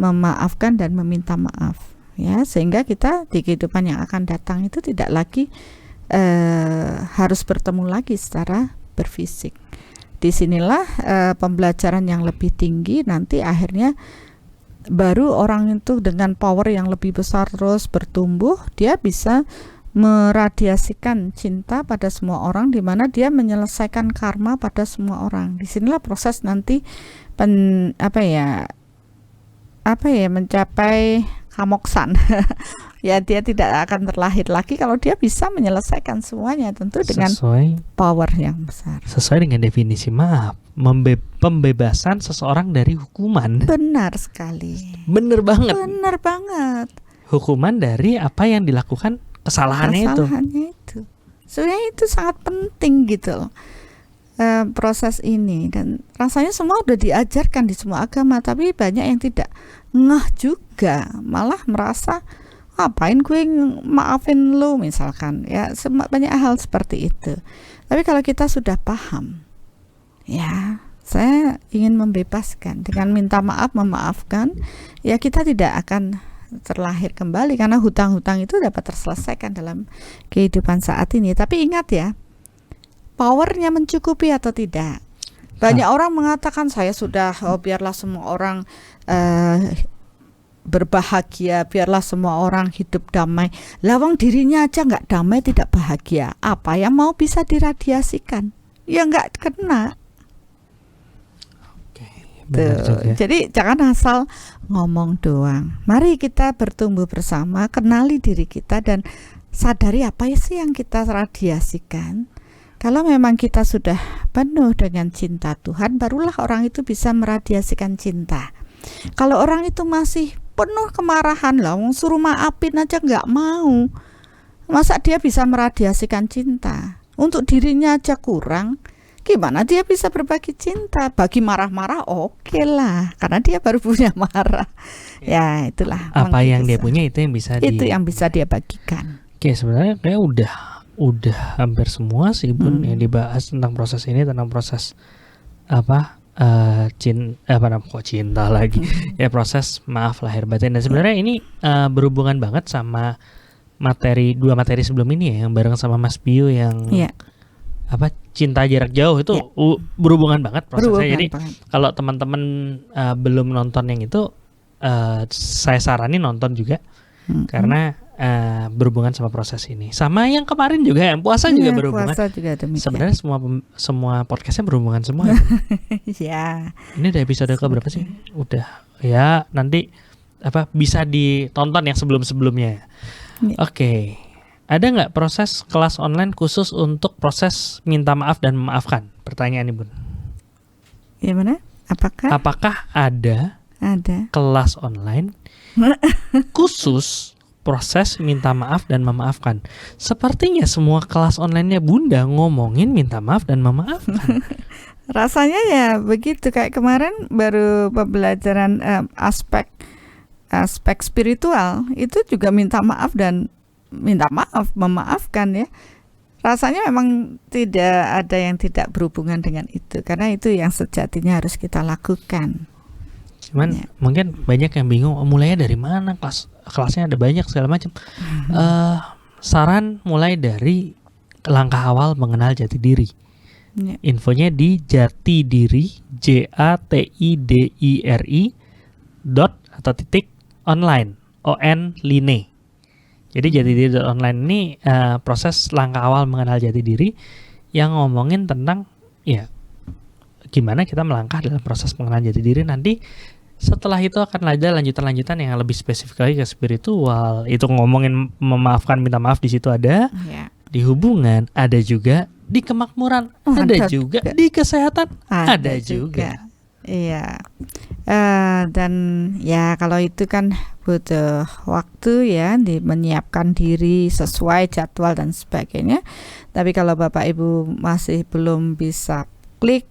memaafkan dan meminta maaf, ya, sehingga kita di kehidupan yang akan datang itu tidak lagi harus bertemu lagi secara berfisik. Disinilah pembelajaran yang lebih tinggi, nanti akhirnya baru orang itu dengan power yang lebih besar terus bertumbuh, dia bisa meradiasikan cinta pada semua orang, di mana dia menyelesaikan karma pada semua orang. Disinilah proses nanti mencapai kamoksan. Ya, dia tidak akan terlahir lagi kalau dia bisa menyelesaikan semuanya, tentu dengan power yang besar. Sesuai dengan definisi maaf, pembebasan seseorang dari hukuman. Benar sekali. Benar banget. Hukuman dari apa yang dilakukan kesalahannya itu. Sebenarnya itu sangat penting gitu loh, proses ini, dan rasanya semua udah diajarkan di semua agama, tapi banyak yang tidak ngeh juga, malah merasa ngapain gue maafin lu misalkan, ya, banyak hal seperti itu. Tapi kalau kita sudah paham, ya, saya ingin membebaskan dengan minta maaf, memaafkan, ya, kita tidak akan terlahir kembali karena hutang-hutang itu dapat terselesaikan dalam kehidupan saat ini. Tapi ingat ya, powernya mencukupi atau tidak. Banyak orang mengatakan saya sudah biarlah semua orang berbahagia, biarlah semua orang hidup damai. Lawang dirinya aja nggak damai, tidak bahagia, apa yang mau bisa diradiasikan? Ya nggak kena. Jadi jangan asal ngomong doang. Mari kita bertumbuh bersama, kenali diri kita dan sadari apa sih yang kita radiasikan. Kalau memang kita sudah penuh dengan cinta Tuhan, barulah orang itu bisa meradiasikan cinta. Kalau orang itu masih penuh kemarahan, lah suruh maafin aja nggak mau, masa dia bisa meradiasikan cinta? Untuk dirinya aja kurang, gimana dia bisa berbagi cinta? Bagi marah-marah oke lah, karena dia baru punya marah. Ya itulah. Apa yang dia punya itu yang bisa yang bisa dia bagikan. Oke, sebenarnya kayak udah udah hampir semua sih Bun yang dibahas tentang proses ini, tentang proses apa kok cinta lagi ya, proses maaf lahir batin. Dan sebenarnya ini berhubungan banget sama dua materi sebelum ini ya, yang bareng sama Mas Bio yang cinta jarak jauh itu berhubungan banget prosesnya. Jadi kalau teman-teman belum nonton yang itu, saya saranin nonton juga karena berhubungan sama proses ini. Sama yang kemarin juga, yang puasa juga berhubungan. Puasa juga demikian. Sebenarnya semua podcastnya berhubungan semua. Ya. Ini udah episode ke berapa sih? Udah. Ya, nanti bisa ditonton yang sebelum-sebelumnya. Oke. Ada nggak proses kelas online khusus untuk proses minta maaf dan memaafkan? Pertanyaan ini Bun. Gimana? Apakah ada kelas online khusus proses minta maaf dan memaafkan? Sepertinya semua kelas online-nya Bunda ngomongin minta maaf dan memaafkan. Rasanya ya begitu. Kayak kemarin baru pembelajaran aspek spiritual, itu juga minta maaf dan memaafkan ya. Rasanya memang tidak ada yang tidak berhubungan dengan itu, karena itu yang sejatinya harus kita lakukan. Cuman mungkin banyak yang bingung, mulainya dari mana, kelasnya ada banyak segala macam. Saran mulai dari langkah awal mengenal jati diri. Infonya di jatidiri .online online. Jadi jatidiri.online ini proses langkah awal mengenal jati diri yang ngomongin tentang ya gimana kita melangkah dalam proses mengenal jati diri. Nanti setelah itu akan ada lanjutan-lanjutan yang lebih spesifik lagi ke spiritual. Itu ngomongin memaafkan, minta maaf, di situ ada. Di hubungan ada juga, di kemakmuran ada juga, di kesehatan ada juga. Iya. Dan ya kalau itu kan butuh waktu ya, menyiapkan diri sesuai jadwal dan sebagainya. Tapi kalau Bapak Ibu masih belum bisa klik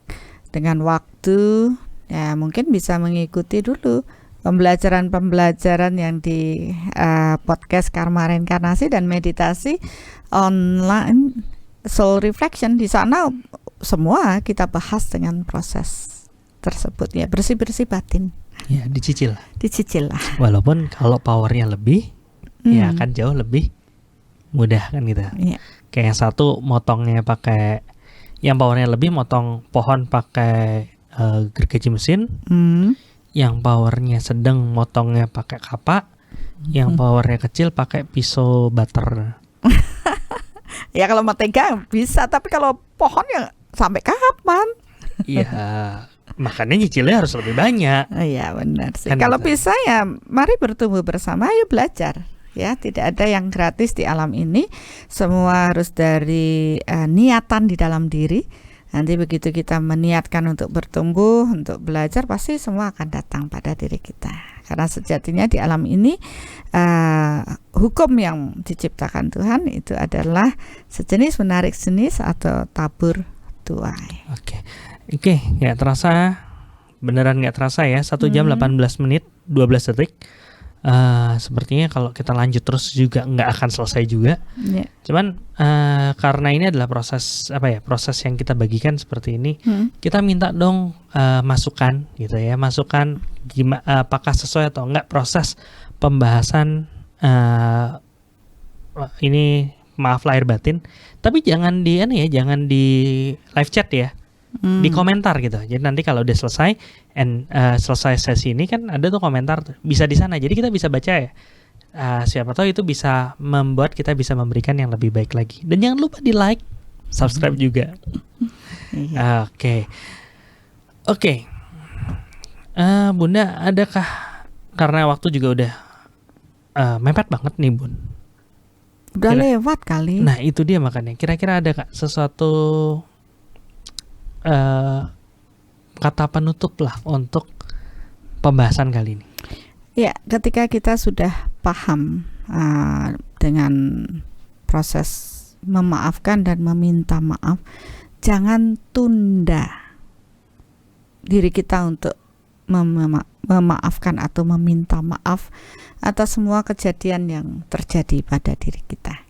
dengan waktu, ya mungkin bisa mengikuti dulu pembelajaran yang di podcast Karma Reinkarnasi dan meditasi online Soul Reflection. Di sana semua kita bahas dengan proses tersebut ya, bersih-bersih batin. Ya, dicicil lah. Walaupun kalau powernya lebih, ya akan jauh lebih mudah kan gitu. Kayak yang satu motongnya pakai, yang powernya lebih motong pohon pakai gergaji mesin. Yang powernya sedang motongnya pakai kapak. Yang powernya kecil pakai pisau butter. Ya kalau mau tega bisa, tapi kalau pohonnya sampai kapan? Iya. Makanya nyicilnya harus lebih banyak. Iya benar sih. Kalau bisa ya mari bertumbuh bersama, ayo belajar. Ya, tidak ada yang gratis di alam ini. Semua harus dari niatan di dalam diri. Nanti begitu kita meniatkan untuk bertumbuh, untuk belajar, pasti semua akan datang pada diri kita. Karena sejatinya di alam ini hukum yang diciptakan Tuhan itu adalah sejenis menarik jenis atau tabur tuai. Oke, nggak terasa, beneran nggak terasa ya, 1 jam 18 menit 12 detik. Sepertinya kalau kita lanjut terus juga nggak akan selesai juga. Cuman karena ini adalah proses yang kita bagikan seperti ini, kita minta dong masukan gitu ya, masukan gimana, apakah sesuai atau enggak proses pembahasan ini maaf lahir batin. Tapi jangan di live chat ya. Di komentar gitu. Jadi nanti kalau udah selesai selesai sesi ini kan ada tuh komentar tuh. Bisa di sana. Jadi kita bisa baca ya. Siapa tahu itu bisa membuat kita bisa memberikan yang lebih baik lagi. Dan jangan lupa di like, subscribe juga. Oke. Bunda, adakah, karena waktu juga udah mepet banget nih Bun. Udah lewat kali. Nah itu dia makanya. Kira-kira ada Kak sesuatu kata penutup lah untuk pembahasan kali ini? Ya, ketika kita sudah paham dengan proses memaafkan dan meminta maaf, jangan tunda diri kita untuk memaafkan atau meminta maaf atas semua kejadian yang terjadi pada diri kita.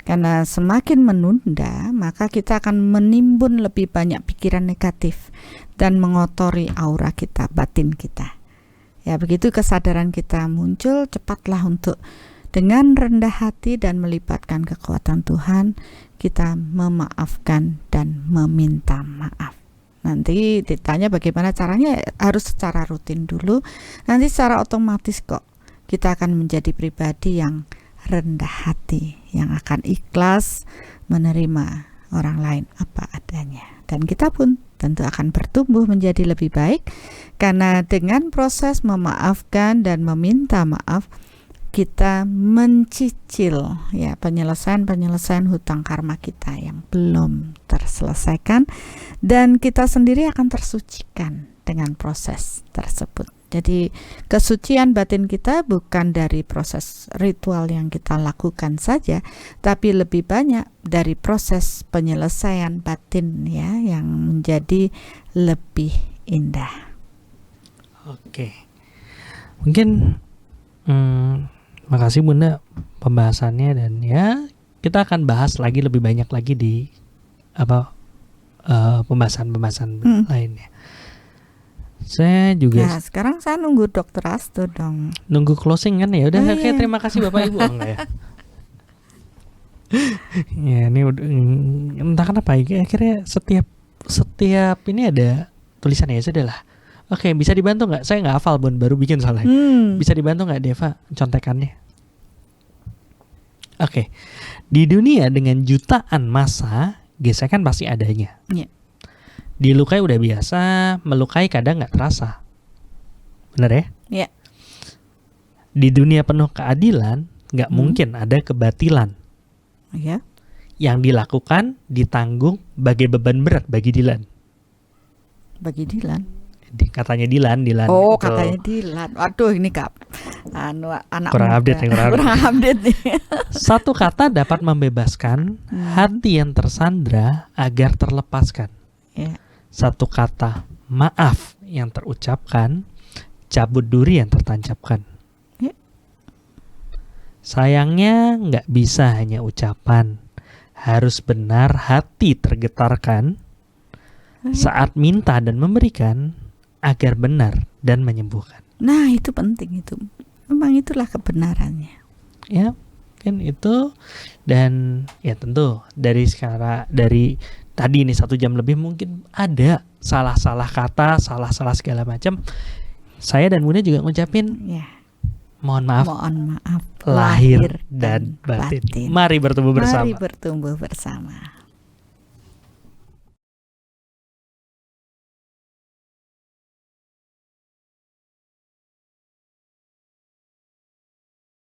Karena semakin menunda, maka kita akan menimbun lebih banyak pikiran negatif dan mengotori aura kita, batin kita. Ya, begitu kesadaran kita muncul, cepatlah untuk dengan rendah hati dan melibatkan kekuatan Tuhan, kita memaafkan dan meminta maaf. Nanti ditanya bagaimana caranya, harus secara rutin dulu. Nanti secara otomatis kok kita akan menjadi pribadi yang rendah hati, yang akan ikhlas menerima orang lain apa adanya. Dan kita pun tentu akan bertumbuh menjadi lebih baik, karena dengan proses memaafkan dan meminta maaf, kita mencicil ya penyelesaian hutang karma kita yang belum terselesaikan, dan kita sendiri akan tersucikan dengan proses tersebut. Jadi kesucian batin kita bukan dari proses ritual yang kita lakukan saja, tapi lebih banyak dari proses penyelesaian batin ya, yang menjadi lebih indah. Oke, mungkin makasih Bunda pembahasannya, dan ya kita akan bahas lagi lebih banyak lagi di pembahasan lainnya. Saya juga sekarang saya nunggu Dokter Astu dong. Nunggu closing kan ya. Udah kayak terima kasih Bapak Ibu enggak ya? Ya ini udah, entah kenapa akhirnya setiap ini ada tulisannya, ya sudah lah. Oke, bisa dibantu nggak? Saya nggak hafal Bun, baru bikin soalnya. Bisa dibantu nggak Deva contekannya? Oke, di dunia dengan jutaan massa, gesekan pasti adanya. Yeah. Dilukai udah biasa, melukai kadang nggak terasa. Bener ya? Yeah. Di dunia penuh keadilan, nggak mungkin ada kebatilan. Yeah. Yang dilakukan ditanggung bagai beban berat bagi Dilan. Bagi Dilan? Katanya Dilan. Oh, gitu. Katanya Dilan. Waduh, ini anak kurang update nih. Satu kata dapat membebaskan hati yang tersandra agar terlepaskan. Yeah. Satu kata maaf yang terucapkan cabut duri yang tertancapkan. Yeah. Sayangnya nggak bisa hanya ucapan, harus benar hati tergetarkan saat minta dan memberikan agar benar dan menyembuhkan. Nah, itu penting itu. Memang itulah kebenarannya. Ya, kan itu. Dan ya tentu dari tadi ini 1 jam lebih mungkin ada salah-salah kata, salah-salah segala macam. Saya dan Bunda juga ngucapin mohon maaf lahir dan batin. Mari bertumbuh bersama. Mari bertumbuh bersama.